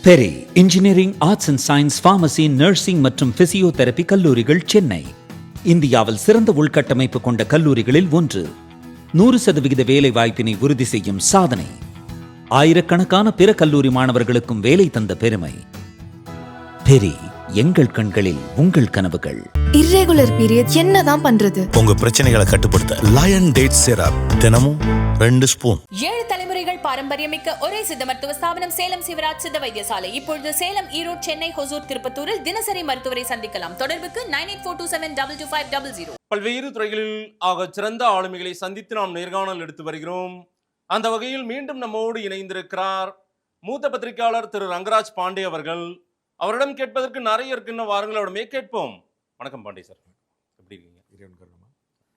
Peri engineering, arts and science, pharmacy, nursing மற்றும் physiotherapy கல்லூரிகள் சென்னை. இந்தியாவில் சிறந்த உள்கட்டமைப்பு கொண்ட கல்லூரிகளில் ஒன்று. 100% வேலை வாய்ப்பினை உறுதி செய்யும் சாதனை. ஆயிரக்கணக்கான பிற கல்லூரி மாணவர்களுக்கும் வேலை தந்த பெருமை. பெரி, எங்கள் கண்களில் உங்கள் கனவுகள். இர்ரெகுலர் பீரியட் என்னதான் பண்றது? உங்க பிரச்சனைகளை கட்டுப்படுத்த லயன் டேட் சிரப் தினமும் 2 ஸ்பூன். 7 தலைமுறைகள் பாரம்பரியமிக்க ஒரே சித்த மருத்துவ ஸ்தாபனம் சேலம் சிவராஜ் சித்த வைத்தியசாலை. இப்பொழுது சேலம், ஈரோடு, சென்னை, ஹொசூர், திருப்பத்தூரில் தினசரி மருத்துவரை சந்திக்கலாம். தொடர்புக்கு 9842722500. பல்வேறு துறைகளில் ஆக சிறந்த ஆளுமைகளை சந்தித்து நாம் நேர்காணல் எடுத்து வருகிறோம். அந்த வகையில் மீண்டும் நம்மோடு இணைந்திருக்கிறார் மூத்த பத்திரிகையாளர் திரு ரங்கராஜ் பாண்டே அவர்கள். அவரிடம் கேட்பதற்கு நிறைய இருக்குன்னு வாருங்கள், அவரிடமே கேட்போம். வணக்கம் பாண்டே சார், எப்படி இருக்கீங்க?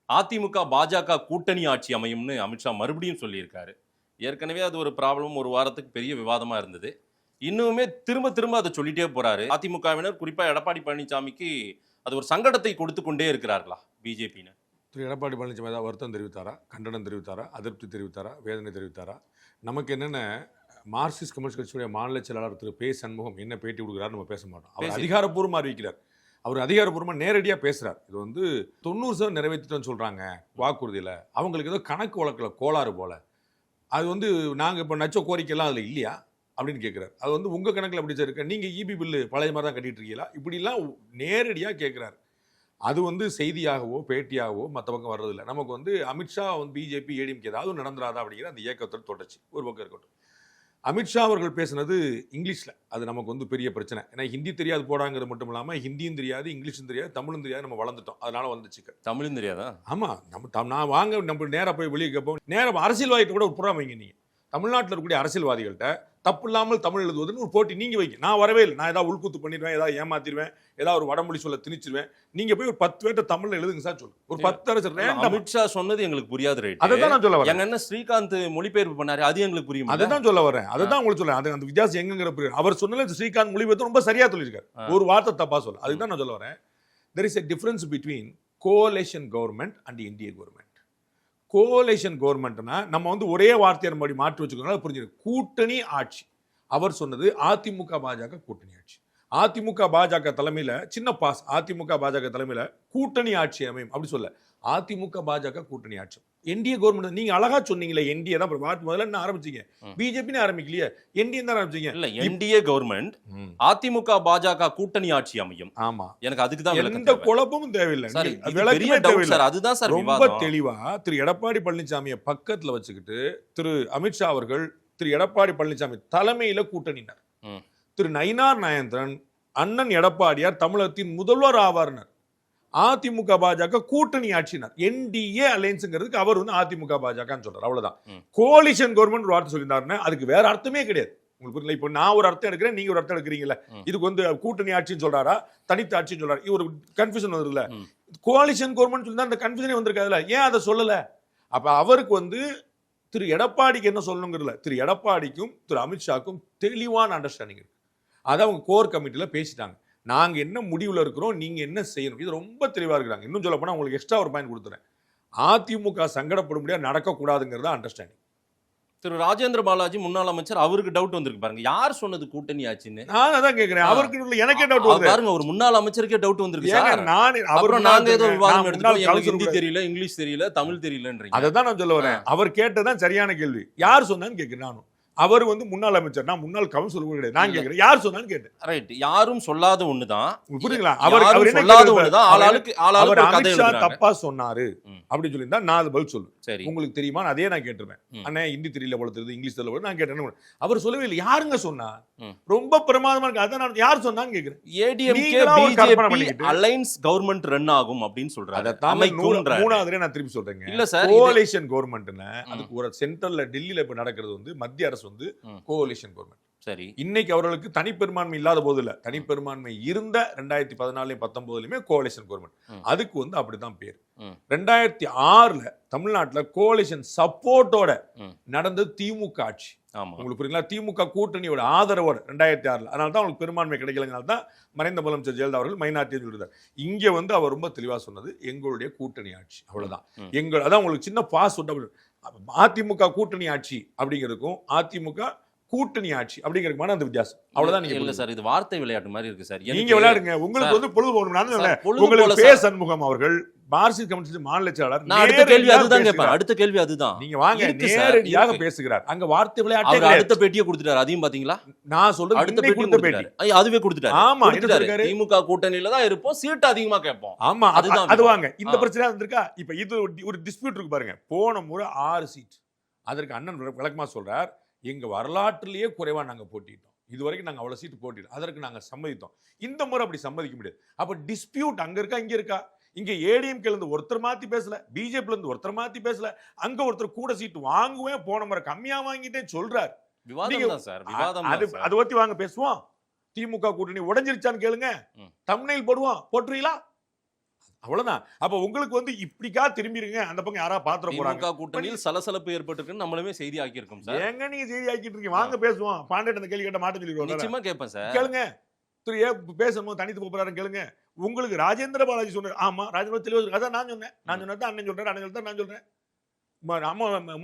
அதிமுக பாஜக கூட்டணி ஆட்சி அமையும்னு அமித்ஷா மறுபடியும் சொல்லியிருக்காரு. ஏற்கனவே அது ஒரு ப்ராப்ளம், ஒரு வாரத்துக்கு பெரிய விவாதமா இருந்தது. இன்னுமே திரும்ப திரும்ப அதை சொல்லிட்டே போறாரு. அதிமுகவினர் குறிப்பா எடப்பாடி பழனிசாமிக்கு அது ஒரு சங்கடத்தை கொடுத்து கொண்டே இருக்கிறார்களா பிஜேபியினர்? திரு எடப்பாடி பழனிசாமி ஏதாவது வருத்தம் தெரிவித்தாரா, கண்டனம் தெரிவித்தாரா, அதிருப்தி தெரிவித்தாரா, வேதனை தெரிவித்தாரா? நமக்கு என்னென்ன மார்க்சிஸ்ட் கம்யூனிஸ்ட் கட்சியுடைய மாநில செயலாளர் திரு பே சண்முகம் என்ன பேட்டி கொடுக்குறாரு நம்ம பேச மாட்டோம். அவர் அதிகாரப்பூர்வமாக அறிவிக்கிறார், அவர் அதிகாரப்பூர்வமாக நேரடியாக பேசுகிறார். இது 90% நிறைவேற்றிட்டோன்னு சொல்கிறாங்க வாக்குறுதியில். அவங்களுக்கு ஏதோ கணக்கு வழக்கில் கோளாறு போல். அது நாங்கள் இப்போ நச்ச கோரிக்கைலாம் அதில் இல்லையா அப்படின்னு கேட்குறாரு. அது உங்கள் கணக்கில் அப்படி இருக்க, நீங்கள் இபி பில்லு பழைய மாதிரி தான் கட்டிகிட்டு இருக்கீங்களா, இப்படிலாம் நேரடியாக கேட்குறாரு. அது செய்தியாகவோ பேட்டியாகவோ மற்ற பக்கம் வர்றதில்லை. நமக்கு அமித்ஷா பிஜேபி ஏடிஎம்கே ஏதாவது நடந்துராதா அப்படிங்கிற அந்த இயக்கத்தில் தொடர்ச்சி ஒரு பக்கம் இருக்கட்டும். அமித்ஷா அவர்கள் பேசுனது இங்கிலீஷில், அது நமக்கு பெரிய பிரச்சனை. ஏன்னா ஹிந்தி தெரியாது போடாங்கிறது மட்டும் இல்லாமல் ஹிந்தியும் தெரியாது, இங்கிலீஷும் தெரியாது, தமிழும் தெரியாது. நம்ம வளர்ந்துட்டோம், அதனால வந்துச்சு. தமிழும் தெரியாதா? ஆமாம், நான் வாங்க நம்ம நேராக போய் வெளியே கேட்போம். நேராக அரசியல்வாதிகிட்ட கூட ஒரு புறம் வைங்க. நீங்கள் தமிழ்நாட்டில் இருக்கக்கூடிய அரசியல்வாதிகள்கிட்ட தப்பு இல்லாமல் தமிழ் எழுதுவதுன்னு ஒரு போட்டி நீங்கள் வைங்க. நான் வரவே இல்லை, நான் ஏதாவது உள்கூத்து பண்ணிடுவேன், ஏதாவது ஏமாத்திடுவேன், ஏதாவது ஒரு வடமொழி சொல்ல திணிச்சிருவேன். நீங்கள் போய் ஒரு 10 பேர்ட்ட தமிழில் எழுதுங்க சார் சொல்லு. ஒரு 10 அரசு அமித்ஷா சொன்னது எங்களுக்கு புரியாது. ரைட், அதான் நான் சொல்ல வரேன். என்ன ஸ்ரீகாந்த் மொழிபெயர்ப்பு பண்ணாரு, அது எங்களுக்கு புரியும். அதுதான் சொல்ல வரேன், அதுதான் உங்களுக்கு சொல்ல. அது அந்த வித்தியாசம் எங்கிற புரியும். அவர் சொன்னது ஸ்ரீகாந்த் மொழிபெயர்த்து ரொம்ப சரியா சொல்லியிருக்காரு, ஒரு வார்த்தை தப்பா சொல்ல. அதுதான் நான் சொல்ல வரேன். there is a difference between coalition government and Indian government. கோலேஷன் கவர்மெண்ட்னா நம்ம ஒரே வார்த்தையை மறுபடி மாற்றி வச்சுக்கோங்க, புரிஞ்சுது. கூட்டணி ஆட்சி, அவர் சொன்னது அதிமுக பாஜக கூட்டணி ஆட்சி. அதிமுக பாஜக தலைமையில சின்ன பாஸ், அதிமுக பாஜக தலைமையில கூட்டணி ஆட்சி அமையும் அப்படி சொல்ல. அதிமுக பாஜக கூட்டணி ஆட்சி. என்டிஏ கவர்மெண்ட் நீங்க அழகா சொன்னீங்களே, என்டிஏ தான் முதல்ல என்ன ஆரம்பிச்சீங்க, பிஜேபி ஆரம்பிக்கலையே, என்டிஏ தான் ஆரம்பிச்சீங்க. இல்ல, என்டிஏ கவர்மெண்ட் அதிமுக பாஜக கூட்டணி ஆட்சி அமையும். ஆமா, எனக்கு அதுக்கு தான் எந்த குழப்பமும் தேவையில்லை. அதுதான் சார் ரொம்ப தெளிவா திரு எடப்பாடி பழனிசாமியை பக்கத்துல வச்சுக்கிட்டு திரு அமித்ஷா அவர்கள் திரு எடப்பாடி பழனிசாமி தலைமையில கூட்டணினார். திரு நயினார் நாகேந்திரன் அண்ணன் எடப்பாடியார் தமிழகத்தின் முதல்வர் ஆவார்னர். அதிமுக பாஜக கூட்டணி ஆட்சினார். என்டிஏ அலையன்ஸ்ங்கிறதுக்கு அவர் அதிமுக பாஜக சொல்றாரு, அவ்வளவுதான். கோலிஷன் கவர்மெண்ட் ஒரு வார்த்தை சொல்லியிருந்தாருன்னா அதுக்கு வேற அர்த்தமே கிடையாது. உங்களுக்கு புரியல? இப்போ நான் ஒரு அர்த்தம் எடுக்கிறேன், நீங்க ஒரு அர்த்தம் எடுக்கிறீங்களா? இதுக்கு கூட்டணி ஆட்சின்னு சொல்றாரா, தனித்த ஆட்சின்னு சொல்றாரு? இது ஒரு கன்ஃபியூஷன் வருதுல்ல. கோலிஷன் கவர்மெண்ட் சொல்லி அந்த கன்ஃபியூஷனே வந்திருக்காதுல்ல. ஏன் அதை சொல்லல? அப்ப அவருக்கு திரு எடப்பாடிக்கு என்ன சொல்லணுங்கிறதுல திரு எடப்பாடிக்கும் திரு அமித்ஷாக்கும் தெளிவான அண்டர்ஸ்டாண்டிங் இருக்கு. அதை அவங்க கோர் கமிட்டியில் பேசிட்டாங்க. நாங்கள் என்ன முடிவில் இருக்கிறோம், நீங்கள் என்ன செய்யணும், இது ரொம்ப தெளிவாக இருக்கிறாங்க. இன்னும் சொல்ல போனால் உங்களுக்கு எக்ஸ்ட்ரா ஒரு பாயிண்ட் கொடுத்துறேன். அதிமுக சங்கடப்பட முடியாது, நடக்கக்கூடாதுங்கிறதா அண்டர்ஸ்டாண்டிங். திரு ராஜேந்திர பாலாஜி முன்னாள் அமைச்சர், அவருக்கு டவுட் வந்திருக்கு பாருங்க, யார் சொன்னது கூட்டணி ஆச்சுன்னு. நான் அதான் கேட்கிறேன், அவருக்கு எனக்கே டவுட் வருது பாருங்க. ஒரு முன்னாள் அமைச்சருக்கே டவுட் வந்திருக்கு. நாங்க ஏதோ விவாதம் எடுத்துட்டோம், ஹிந்தி தெரியல, இங்கிலீஷ் தெரியல, தமிழ் தெரியலன்றீங்க. அதை தான் நான் சொல்ல வரேன். அவர் கேட்டதான் சரியான கேள்வி. யார் சொன்னான்னு கேட்கிறேன். நானும் அவர் முன்னாள் அமைச்சர், நான் முன்னாள் கவுன்சிலர் கிடையாது. நான் கேட்கிறேன், யார் சொன்னான்னு கேட்டேன். ரைட், யாரும் சொல்லாத ஒண்ணுதான். புரியுங்களா? அவர் சொல்லாத ஒண்ணுதான். அவர் அமித்ஷா தப்பா சொன்னாரு அப்படின்னு சொல்லியிருந்தா நான் அது பதில் சொல்லு. சரி, உங்களுக்கு தெரியுமா? அதே நான் கேட்டிருப்பேன். அண்ணே ஹிந்தி தெரியல போல தெரியுது, இங்கிலீஷ் தெரியல போல. நான் கேட்டேன், அவர் சொல்லவே இல்லை. யாருங்க சொன்னா? ரொம்ப பிரமாதமா இருக்கு. அதான் நான் யார் சொன்னான்னு கேட்கிறேன். ADMK BJP alliance government run ஆகும் அப்படின்னு சொல்றாரு. மூணாவது நான் திருப்பி சொல்றேங்க. இல்ல சார், கோலிஷன் கவர்மெண்ட்னா அதுக்கு ஒரு சென்ட்ரல்ல டெல்லியில இப்ப நடக்கிறது மத்திய அரசு கோலிஷன் கவர்மெண்ட். சரி, இன்னைக்கு அவர்களுக்கு தனிப்பெரும்பான்மை இல்லாத போது இல்ல, தனிப்பெரும்பான்மை இருந்த 2014 19 கோலிஷன் கவர்மெண்ட். அதுக்கு அப்படிதான் பேர். 2006 தமிழ்நாட்டுல கோலிஷன் சப்போர்ட்டோட நடந்தது திமுக ஆட்சி. உங்களுக்கு புரியுங்களா? திமுக கூட்டணியோட ஆதரவோட 2006. அதனால தான் அவங்களுக்கு பெரும்பான்மை கிடைக்கலங்கிறனால தான் மறைந்த முதலமைச்சர் ஜெயலலிதா அவர்கள் மைனாரிட்டி சொல்றாரு. இங்க அவர் ரொம்ப தெளிவா சொன்னது எங்களுடைய கூட்டணி ஆட்சி, அவ்வளவுதான். அதான் உங்களுக்கு சின்ன பாஸ் அதிமுக கூட்டணி ஆட்சி அப்படிங்கிறதுக்கும் அதிமுக கூட்டணி ஆட்சி அப்படிங்கிறதுமான அந்த வித்தியாசம். அவ்வளவுதான். நீங்க இல்ல சார், இது வார்த்தை விளையாட்டு மாதிரி இருக்கு சார். நீங்க விளையாடுங்க. உங்களுக்கு வந்து பொழுது போகணும். நான் சார், பொழுது உங்களுக்கு போல பே சார். சண்முகம் அவர்கள் மார்க்சிஸ்ட் கம்யூனிஸ்ட் மாநில செயலாளர் நான் அடுத்த கேள்வி நேரடியாக அதுதான் கேட்பேன். பேசுகிறார். அடுத்த கேள்வி அதுதான். நீங்க வாங்க, இருக்கு சார், நேரடியாக இருக்கு. பேசுகிறார். அங்க வார்த்தை விளையாட்டே அவர் கிடையாது. அடுத்த பேட்டியை கொடுத்துட்டாரு. அதையும் பாத்தீங்களா? நான் சொல்றது அடுத்த இன்னைக்கு பேட்டி கொடுத்த பேட்டி. கொடுத்துட்டாரு. அதுவே கொடுத்துட்டாரு. ஆமா, என்ன கொடுத்துட்டாரு. சொல்லிருக்காரு? திமுக கூட்டணியில தான் இருப்போம், சீட்டு அதிகமா கேட்போம். ஆமா, அதுதான் அது விவரம். வாங்க. இந்த ஆ. பிரச்சனை வந்திருக்கா? இப்ப இது ஒரு டிஸ்பியூட் இருக்கு பாருங்க. போன முறை 6 சீட். அதற்கு அண்ணன் விளக்கமா சொல்றார், எங்க வரலாற்றிலேயே குறைவா நாங்க போட்டிட்டோம். இதுவரைக்கும் நாங்க அவ்வளவு சீட்டு போட்டிட்டோம். அதற்கு நாங்க சம்மதித்தோம். இந்த முறை அப்படி சம்மதிக்க முடியாது. அப்ப டிஸ்பியூட் அங்க இருக்கா, இங்க இருக்கா? இங்க ஏடிஎம்கேல இருந்து ஒருத்தர் மாத்தி பேசல, பிஜேபில இருந்து ஒருத்தர் மாத்தி பேசல, அங்க ஒருத்தர் கூட சீட்டு வாங்குவேன், போன முறை கம்மியா வாங்கிட்டே சொல்றார். விவாதம் தான் சார், விவாதம் அது தான் சார். அதை பத்தி வாங்க பேசுவோம். திமுக கூட்டணி உடைஞ்சிருச்சான்னு கேளுங்க. தம்ப்நெயில் போடுவோம், போட்டுறீங்களா? அவ்வளவுதான். அப்ப உங்களுக்கு வந்து இப்படிக்கா திரும்பிருங்க, அந்த பக்கம் யாரா பாத்திர போறாங்க. திமுக கூட்டணியில் சலசலப்பு ஏற்பட்டிருக்குன்னு நம்மளுமே செய்தி ஆக்கியிருக்கோம் சார். எங்க நீங்க செய்தி ஆக்கிட்டு இருக்கீங்க? வாங்க பேசுவோம். பாண்டியன் அந்த கேள்வி கேட்ட மாட்ட சொல்லிடுவாங்க. நிச்சயமா கேட்பேன் சார். கேளுங்க. திரு ஏ பேசணும் தனித்து போறாருன்னு கேளுங்க. உங்களுக்கு ராஜேந்திர பாலாஜி சொன்னார். ஆமா, ராஜேந்திர தெளிவா அதான் நான் சொன்னேன். நான் சொன்னதான் அண்ணன் சொல்றேன், அண்ணன் சொல்றேன், நான் சொல்றேன்.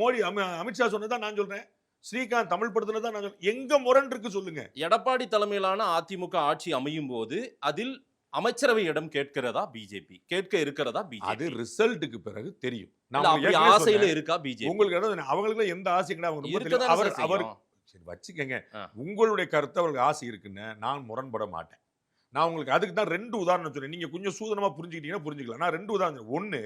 மோடி அமித்ஷா சொன்னதான் நான் சொல்றேன். ஸ்ரீகாந்த் தமிழ் படுத்தினதான் நான் சொல்றேன். எங்க முரண் இருக்கு சொல்லுங்க. எடப்பாடி தலைமையிலான அதிமுக ஆட்சி அமையும் போது அதில் அமைச்சரவை இடம் கேட்கிறதா பிஜேபி, கேட்க இருக்கிறதா அது பிஜேபி? ரிசல்ட்டுக்கு பிறகு தெரியும். இல்ல, அப்படி ஆசையில இருக்கா பிஜேபி? உங்களுக்கு அவங்களுக்கு எந்த ஆசை கிடையாது. அவங்க ரொம்ப தெளிவா- இருக்கதான் அவர் சார் அவர் செய்யும். சரி வச்சுக்கங்க. ஆ. உங்களுடைய கருத்து அவர்களுக்கு ஆசை இருக்குன்னு நான் முரண்பட மாட்டேன். நான் உங்களுக்கு அதுக்கு தான் 2 உதாரணம் சொன்னேன். நீங்க கொஞ்சம் சூதனமா புரிஞ்சுக்கிட்டீங்கன்னா புரிஞ்சுக்கலாம். நான் 2 உதாரணம். ஒன்னு,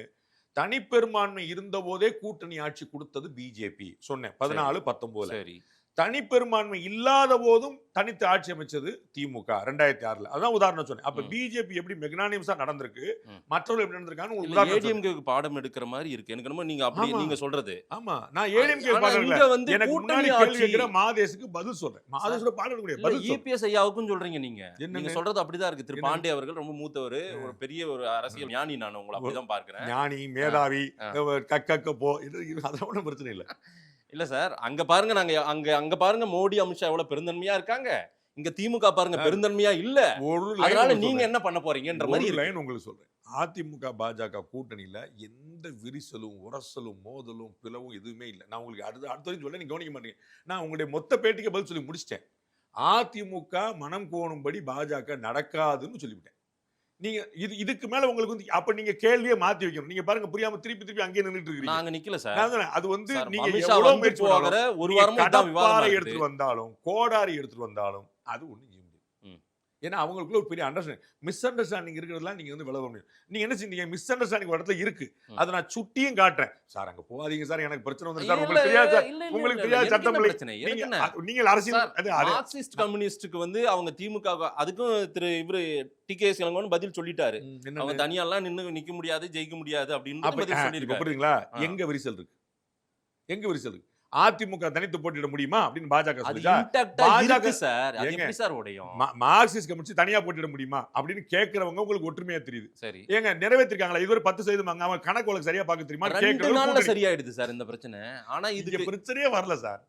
தனிப்பெரும்பான்மை இருந்த போதே கூட்டணி ஆட்சி கொடுத்தது பிஜேபி சொன்னேன். 14, 19. சரி. தனிப்பெரும்பான்மை இல்லாத போதும் தனித்து ஆட்சி அமைச்சது திமுக 2006. அதான் உதாரணம் சொன்னேன். அப்ப பிஜேபி எப்படி மெக்னானிமஸா நடந்திருக்கு, மற்றவர்கள் எப்படி நடந்திருக்கான்னு ஒரு உதாரணம் சொன்னேன். ஏடிஎம்கே பாடம் எடுக்கிற மாதிரி இருக்கு எனக்கு. என்னமோ நீங்க அப்படி ஆமா. நீங்க சொல்றது. ஆமா, நான் ஏடிஎம்கே ஆனா பாடல. இங்க வந்து எனக்கு கூட்டணி முன்னாடி கேள்வி ஆட்சி கேட்கிற மாதேசுக்கு பதில் சொல்றேன். மாதேசோட பாடல் கூடிய இல்ல, பதில் சொல்றேன். இபிஎஸ் ஐயாவுக்கும் சொல்றீங்க நீங்க. என்னன்னு? நீங்க சொல்றது அப்படிதான் இருக்கு. திரு என்ன? பாண்டே அவர்கள் ரொம்ப மூத்தவர், ஒரு பெரிய ஒரு அரசியல் ஞானி. நான் உங்களை அப்படிதான் பார்க்கிறேன். ஞானி, மேதாவி, ஆ. கக்க போ, அதெல்லாம் ஒண்ணும் பிரச்சனை இல்ல. இல்ல சார், அங்க பாருங்க, நாங்க அங்க பாருங்க மோடி அமித்ஷா எவ்வளவு பெருந்தன்மையா இருக்காங்க. இங்க திமுக பாருங்க பெருந்தன்மையா இல்ல. ஒரு அதனால லைன் நீங்க என்ன பண்ண போறீங்கன்ற மாதிரி இருக்கு. லைன் உங்களுக்கு சொல்றேன். அதிமுக பாஜக கூட்டணியில எந்த விரிசலும், உரசலும், மோதலும், பிளவும் எதுவுமே இல்லை. நான் உங்களுக்கு அடுத்தது சொல்ல நீங்க கவனிக்க மாட்டீங்க. நான் உங்களுடைய மொத்த பேட்டிக்கு பதில் சொல்லி முடிச்சிட்டேன். அதிமுக மனம் கோணும்படி பாஜக நடக்காதுன்னு சொல்லிவிட்டேன். நீங்க இதுக்கு மேல உங்களுக்கு வந்து அப்ப நீங்க கேள்வியை மாத்தி வைக்கணும். நீங்க பாருங்க, புரியாம திருப்பி அங்கேயே நின்னுட்டு இருக்கீங்க. நாங்க நிக்கல சார். நான் சொல்றேன், அது வந்து சார், நீங்க அமித்ஷா எவ்வளவு வந்து முயற்சி போகிற பண்ணாலும், ஒரு நீங்க வாரமா இதான் விவாதமா கடப்பாரை இருக்குது. எடுத்துட்டு வந்தாலும், கோடாரி எடுத்துட்டு வந்தாலும் அது ஒண்ணு செய்ய முடியாது. ஏன்னா அவங்களுக்குள்ள ஒரு பெரிய மிஸ் அண்டர்ஸ்டாண்டிங் இருக்கிறதுலாம் நீங்க வந்து விளவ முடியும். நீங்க என்ன செஞ்சீங்க? மிஸ் அண்டர்ஸ்டாண்டிங் ஒரு இடத்துல இருக்கு. அதை நான் சுட்டியும் காட்டுறேன். சார் அங்க போகாதீங்க சார், எனக்கு பிரச்சனை வந்து சார், உங்களுக்கு தெரியாது சார், உங்களுக்கு தெரியாது சட்டம் இல்லை. நீங்க அரசியல் மார்க்சிஸ்ட் கம்யூனிஸ்டுக்கு வந்து அவங்க திமுக அதுக்கும் திரு இவரு டிகேஎஸ் இளங்கோவன் பதில் சொல்லிட்டாரு. அவங்க தனியாலாம் நிக்க முடியாது, ஜெயிக்க முடியாது அப்படின்னு பதில் சொல்லிருக்காரு. புரியுதுங்களா? எங்க விரிசல் இருக்கு? எங்க விரிசல் இருக்கு? அதிமுக தனித்து போட்டியிட முடியுமா அப்படின்னு பாஜக சொல்லுச்சா? பாஜக சார், அது எப்படி சார் உடையும்? மார்க்சிஸ்ட் கம்யூனிஸ்ட் தனியா போட்டிட முடியுமா அப்படின்னு கேக்குறவங்க உங்களுக்கு ஒற்றுமையா தெரியுது. சரி, ஏங்க நிறைவேற்றிருக்காங்களா? இதுவரை 10% அவங்க கணக்கு வழக்கு சரியா பார்க்க தெரியுமா? 2 நாள்ல சரியாயிடுது சார் இந்த பிரச்சனை. ஆனா இது பிரச்சனையே வரல சார்.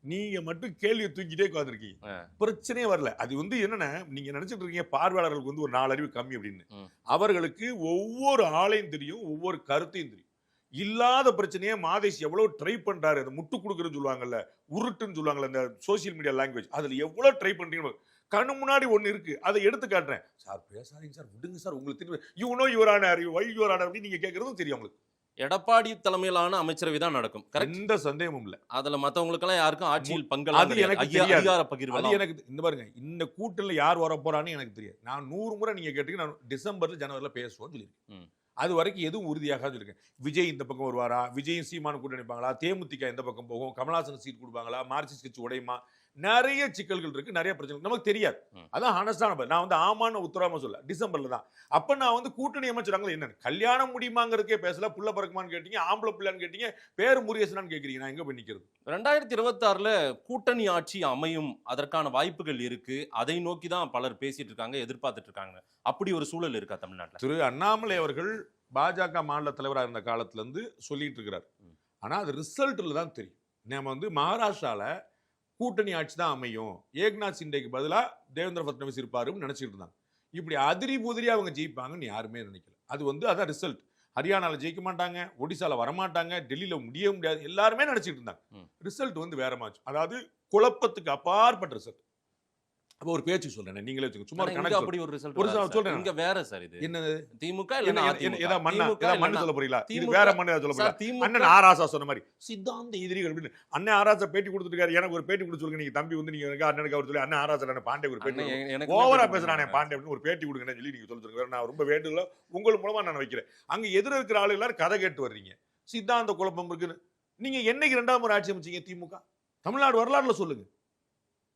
நீங்க மட்டும் கேள்வியை தூக்கிட்டே உட்கார்ந்திருக்கீங்க. பிரச்சனையே வரல. அது வந்து என்னன்னா, நீங்க நினைச்சிட்டு இருக்கீங்க பார்வையாளர்களுக்கு வந்து ஒரு 4 அறிவு கம்மி அப்படின்னு. அவர்களுக்கு ஒவ்வொரு ஆளையும் தெரியும், ஒவ்வொரு கருத்தையும் தெரியும். இல்லாத பிரச்சனையே மாதேஷ் எவ்வளவு ட்ரை பண்றாரு. அந்த முட்டு கொடுக்குறன்னு சொல்லுவாங்கல்ல, உருட்டுன்னு சொல்லுவாங்கல்ல, இந்த சோசியல் மீடியா லாங்குவேஜ், அதுல எவ்வளவு ட்ரை பண்றீங்க கண்ணு முன்னாடி ஒண்ணு இருக்கு. அதை எடுத்து காட்டுறேன். சார் பேசாதீங்க சார், விடுங்க சார், உங்களுக்கு தெரியும், you know your honour, why your honour அப்படின்னு நீங்க கேட்கறதும் தெரியும் உங்களுக்கு. எடப்பாடி தலைமையிலான அமைச்சரவை தான் நடக்கும். எந்த சந்தேகமும் இல்ல. அதுல மத்தவங்களுக்கு எல்லாம் யாருக்கும் ஆட்சியில் பங்கு அது எனக்கு தெரியாது. அதிகார பகிர்வு அது எனக்கு இந்த பாருங்க, இந்த கூட்டணில யார் வர போறான்னு எனக்கு தெரியாது. நான் 100 முறை நீங்க கேட்டீங்க, நான் டிசம்பர்ல ஜனவரில பேசுவோம்னு சொல்லியிருக்கேன். அது வரைக்கும் எதுவும் உறுதியாக சொல்லியிருக்கேன். விஜய் இந்த பக்கம் வருவாரா, விஜயும் சீமானு கூட்டணி நினைப்பாங்களா, தேமுதிக எந்த பக்கம் போகும், கமலஹாசன் சீட் கொடுப்பாங்களா, மார்க்சிஸ்ட் கட்சி உடையுமா, நிறைய சிக்கல்கள் இருக்கு, நிறைய பிரச்சனை நமக்கு தெரியாது. அதான் ஹானஸ்டான நான் வந்து ஆமான உத்தரவாம சொல்ல. டிசம்பர்ல தான் அப்ப நான் வந்து கூட்டணி அமைச்சராங்களா என்ன கல்யாணம் முடியுமாங்கிறதுக்கே பேசல. புள்ள பறக்குமான்னு கேட்டீங்க, ஆம்பளை பிள்ளைன்னு கேட்டீங்க, பேரு முருகேசனான்னு கேட்கறீங்க. நான் எங்க போய் நிக்கிறது? 2026ல கூட்டணி ஆட்சி அமையும், அதற்கான வாய்ப்புகள் இருக்கு. அதை நோக்கி தான் பலர் பேசிட்டு இருக்காங்க, எதிர்பார்த்துட்டு இருக்காங்க. அப்படி ஒரு சூழல் இருக்கா தமிழ்நாட்டில்? திரு அண்ணாமலை அவர்கள் பாஜக மாநில தலைவராக இருந்த காலத்துல இருந்து சொல்லிட்டு இருக்கிறார். ஆனா அது ரிசல்ட்ல தான் தெரியும். நம்ம வந்து மகாராஷ்டிரால கூட்டணி ஆட்சி தான் அமையும், ஏக்நாத் சிண்டேக்கு பதிலா தேவேந்திர பட்னவிஸ் இருப்பாருன்னு நினைச்சிட்டு இருந்தாங்க. இப்படி அதிரி புதிரி அவங்க ஜெயிப்பாங்கன்னு யாருமே நினைக்கல. அது வந்து அதான் ரிசல்ட். ஹரியானால ஜெயிக்க மாட்டாங்க, ஒடிசால வரமாட்டாங்க, டெல்லியில முடியாது, எல்லாருமே நினைச்சிட்டு இருந்தாங்க. ரிசல்ட் வந்து வேற மாச்சு. அதாவது குழப்பத்துக்கு அப்பாற்பட்ட ரிசல்ட். அப்ப ஒரு பேச்சு சொல்றேன், நீங்களே வச்சுக்கோங்க, சும்மா ஒரு இங்க கணக்கு அப்படி ஒரு ரிசல்ட் ஒரு நான் சொல்றேன். இங்க வேற சார். இது என்னது திமுக என்ன இல்ல ஏதா மண்ணா ஏதா மண்ணு சொல்ல போறீங்களா? இது திமுக வேற மண்ணு சொல்ல சார், போறீங்களா? திமுக அண்ணன் ஆராசா சொன்ன மாதிரி சித்தாந்த எதிரிகள் அப்படின்னு அண்ணன் ஆராசா பேட்டி கொடுத்துருக்காரு. எனக்கு ஒரு பேட்டி கொடுத்து சொல்லுங்க, நீங்க தம்பி வந்து நீங்க எனக்கு அண்ணனுக்கு அவர் சொல்லி அண்ணன் ஆராசா பாண்டே ஒரு பேட்டி எனக்கு ஓவரா பேசுறானே பாண்டே அப்படின்னு ஒரு பேட்டி கொடுங்கன்னு சொல்லி நீங்க சொல்லுங்க. நான் ரொம்ப வேண்டுதல உங்கள் மூலமா நான் வைக்கிறேன். அங்க எதிர இருக்கிற ஆளு எல்லாரும் கதை கேட்டு வர்றீங்க, சித்தாந்த குழப்பம் இருக்குன்னு. நீங்க என்னைக்கு 2ஆம் முறை ஆட்சி அமைச்சீங்க திமுக? தமிழ்நாடு வரலாறுல சொல்லுங்க.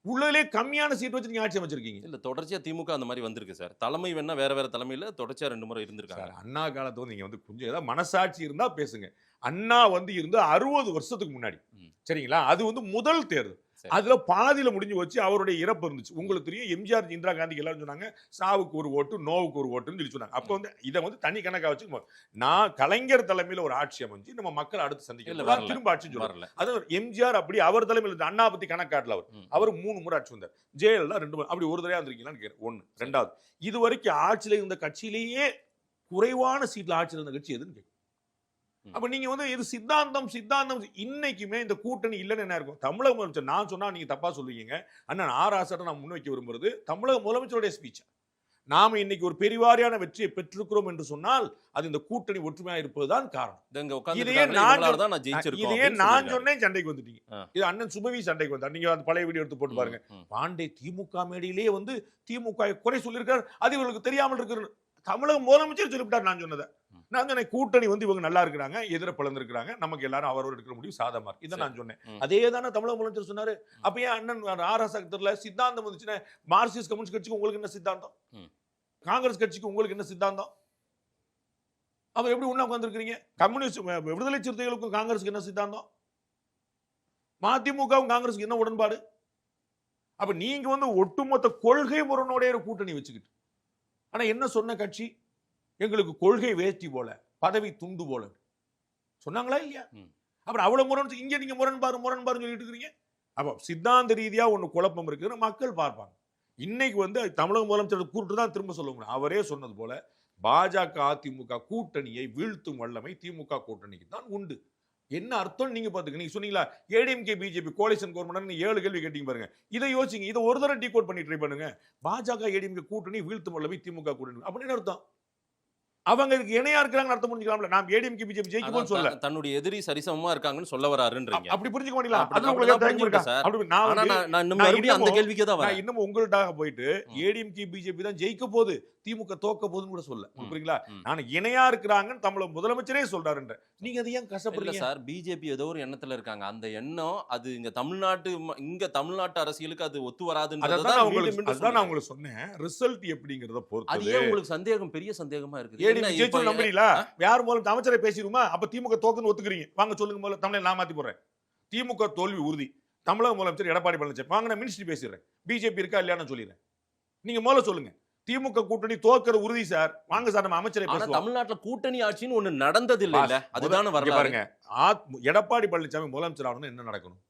உள்ளே கம்மியான சீட் வச்சு நீங்க ஆட்சி அமைச்சிருக்கீங்க. இல்ல தொடர்ச்சியா திமுக அந்த மாதிரி வந்திருக்கு சார். தலைமை வேணா வேற வேற தலைமையில தொடர்ச்சியா 2 முறை இருந்திருக்காங்க. சார், அண்ணா காலத்துல வந்து நீங்க வந்து கொஞ்சம் ஏதாவது மனசாட்சி இருந்தா பேசுங்க. அண்ணா வந்து இருந்து 60 வருஷத்துக்கு முன்னாடி, சரிங்களா, அது வந்து முதல் தேர்தல். அதுல பாதியில முடிஞ்சு வச்சு அவருடைய இறப்பு இருந்துச்சு. உங்களுக்கு தெரியும், எம்ஜிஆர் இந்திரா காந்திக்கு எல்லாரும் சொன்னாங்க சாவுக்கு ஒரு ஓட்டு நோவுக்கு ஒரு ஓட்டுன்னு சொல்லி சொன்னாங்க. அப்ப வந்து இதை வந்து தனி கணக்கா வச்சு நான் கலைஞர் தலைமையில ஒரு ஆட்சி அமைஞ்சு நம்ம மக்கள் அடுத்து சந்திக்கலாம் திரும்ப ஆட்சி சொல்லுவாங்க. அது எம்ஜிஆர் அப்படி அவர் தலைமையில் அண்ணா பத்தி கணக்காட்டல அவர் 3 முறை ஆட்சி வந்தார். ஜெயலலிதா 2 முறை. அப்படி ஒரு தடவை வந்திருக்கீங்களான்னு கேட்கிறேன். 1. 2வது, இது வரைக்கும் ஆட்சியில இருந்த கட்சியிலேயே குறைவான சீட்ல ஆட்சியில் இருந்த கட்சி எதுன்னு கேட்கும். அப்ப நீங்க வந்து இது சித்தாந்தம் இன்னைக்குமே இந்த கூட்டணி இல்லைன்னு என்ன இருக்கும்? தமிழக முதலமைச்சர் நான் சொன்னா நீங்க தப்பா சொல்லுவீங்க. அண்ணன் ஆராசா நான் முன்வைக்க விரும்புறது தமிழக முதலமைச்சருடைய ஸ்பீச். நாம இன்னைக்கு ஒரு பெரிவாரியான வெற்றியை பெற்றிருக்கிறோம் என்று சொன்னால் அது இந்த கூட்டணி ஒற்றுமையா இருப்பதுதான் காரணம். இதையே நான் சொன்னேன், சண்டைக்கு வந்துட்டீங்க. இது அண்ணன் சுபவி சண்டைக்கு வந்தார். நீங்க அந்த பழைய வீடியோ எடுத்து போட்டு பாருங்க. பாண்டே திமுக மேடையிலேயே வந்து திமுக குறை சொல்லியிருக்காரு, அது இவர்களுக்கு தெரியாமல் இருக்கிறது. தமிழக முதலமைச்சர் சொல்லிவிட்டார். நான் சொன்னதை நான் சொன்னேன், கூட்டணி வந்து இவங்க நல்லா இருக்கிறாங்க, எதிர பிளந்திருக்கிறாங்க, நமக்கு எல்லாரும் அவரோட இருக்கிற முடிவு சாதமா இருக்கு. இதை நான் சொன்னேன். அதே தானே தமிழக முதலமைச்சர் சொன்னாரு. அப்ப ஏன் அண்ணன் ஆராசா தெரியல சித்தாந்தம் வந்துச்சுன்னா மார்க்சிஸ்ட் கம்யூனிஸ்ட் கட்சிக்கு உங்களுக்கு என்ன சித்தாந்தம், காங்கிரஸ் கட்சிக்கு உங்களுக்கு என்ன சித்தாந்தம்? அப்ப எப்படி உண்ணா உட்கார்ந்துருக்கீங்க? கம்யூனிஸ்ட் விடுதலை சிறுத்தைகளுக்கும் காங்கிரஸுக்கு என்ன சித்தாந்தம்? மதிமுகவும் காங்கிரஸுக்கு என்ன உடன்பாடு? அப்ப நீங்க வந்து ஒட்டுமொத்த கொள்கை முரணோடைய ஒரு கூட்டணி வச்சுக்கிட்டு, ஆனா என்ன சொன்ன கட்சி? எங்களுக்கு கொள்கை வேஷ்டி போல, பதவி துண்டு போல சொன்னாங்களா இல்லையா? அப்புறம் அவ்வளவு முரண் இங்க நீங்க முரண்பாரு சொல்லிட்டு இருக்கீங்க. அப்ப சித்தாந்த ரீதியா ஒண்ணு குழப்பம் இருக்குன்னு மக்கள் பார்ப்பாங்க. இன்னைக்கு வந்து தமிழக முதலமைச்சர் கூட்டு தான் திரும்ப சொல்ல முடியும். அவரே சொன்னது போல பாஜக அதிமுக கூட்டணியை வீழ்த்தும் வல்லமை திமுக கூட்டணிக்கு தான் உண்டு. என்ன அர்த்தம் நீங்க பாத்துக்க. நீங்க சொன்னீங்களா ஏடிஎம்கே பிஜேபி கோலிஷன் கவர்மெண்ட் 7 கேள்வி கேட்டீங்க பாருங்க. இதை யோசிங்க, இதை ஒரு தடவை டீகோட் பண்ணி ட்ரை பண்ணுங்க. பாஜக ஏடிஎம்கே கூட்டணி வீழ்த்தும் வல்லமை திமுக கூட்டணி அப்படின்னு அர்த்தம். அவங்க இணையா இருக்கிறாங்க அர்த்தம் புரிஞ்சுக்கலாம்ல. நாம் ஏடிஎம்கே பிஜேபி ஜெயிக்கும் சொல்ல தன்னுடைய எதிரி சரிசமமா இருக்காங்கன்னு சொல்ல வராருன்றீங்க. அப்படி புரிஞ்சுக்க முடியல. அது உங்களுக்கு இன்னும் உங்கள்ட்டாக போயிட்டு ஏடிஎம்கே பிஜேபி தான் ஜெயிக்க போகுது, திமுக தோக்க போகுதுன்னு கூட சொல்ல புரியுங்களா? நான் இணையா இருக்கிறாங்கன்னு தமிழக முதலமைச்சரே சொல்றாருன்ற நீங்க அதை ஏன் கஷ்டப்படுறீங்க சார்? பிஜேபி ஏதோ ஒரு எண்ணத்துல இருக்காங்க. அந்த எண்ணம் அது இங்க தமிழ்நாட்டு அரசியலுக்கு அது ஒத்து வராதுன்றத நான் உங்களுக்கு சொன்னேன். ரிசல்ட் எப்படிங்கறத பொறுத்து அது ஏன் உங்களுக்கு சந்தேகம், பெரிய சந்தேகமா இருக்கு? நம்புறீங்களா? யார் மூலம் அமைச்சரை பேசிடுமா? அப்ப திமுக தோக்குன்னு ஒத்துக்கிறீங்க. வாங்க சொல்லுங்க. முதல்ல தமிழை நான் மாத்தி போடுறேன். திமுக தோல்வி உறுதி. தமிழக முதலமைச்சர் எடப்பாடி பழனிசாமி வாங்க, நான் மினிஸ்ட்ரி பேசிடுறேன். பிஜேபி இருக்கா இல்லையான்னு சொல்லிடுறேன். நீங்க முதல்ல சொல்லுங்க. திமுக கூட்டணி தோக்கிற உறுதி சார். வாங்க சார், நம்ம அமைச்சரை பேசுவோம். தமிழ்நாட்டுல கூட்டணி ஆட்சின்னு ஒண்ணு நடந்தது இல்ல. அதுதான வரலாறு. பாருங்க, எடப்பாடி பழனிசாமி முதலமைச்சர் ஆகணும் என்ன நடக்கணும்?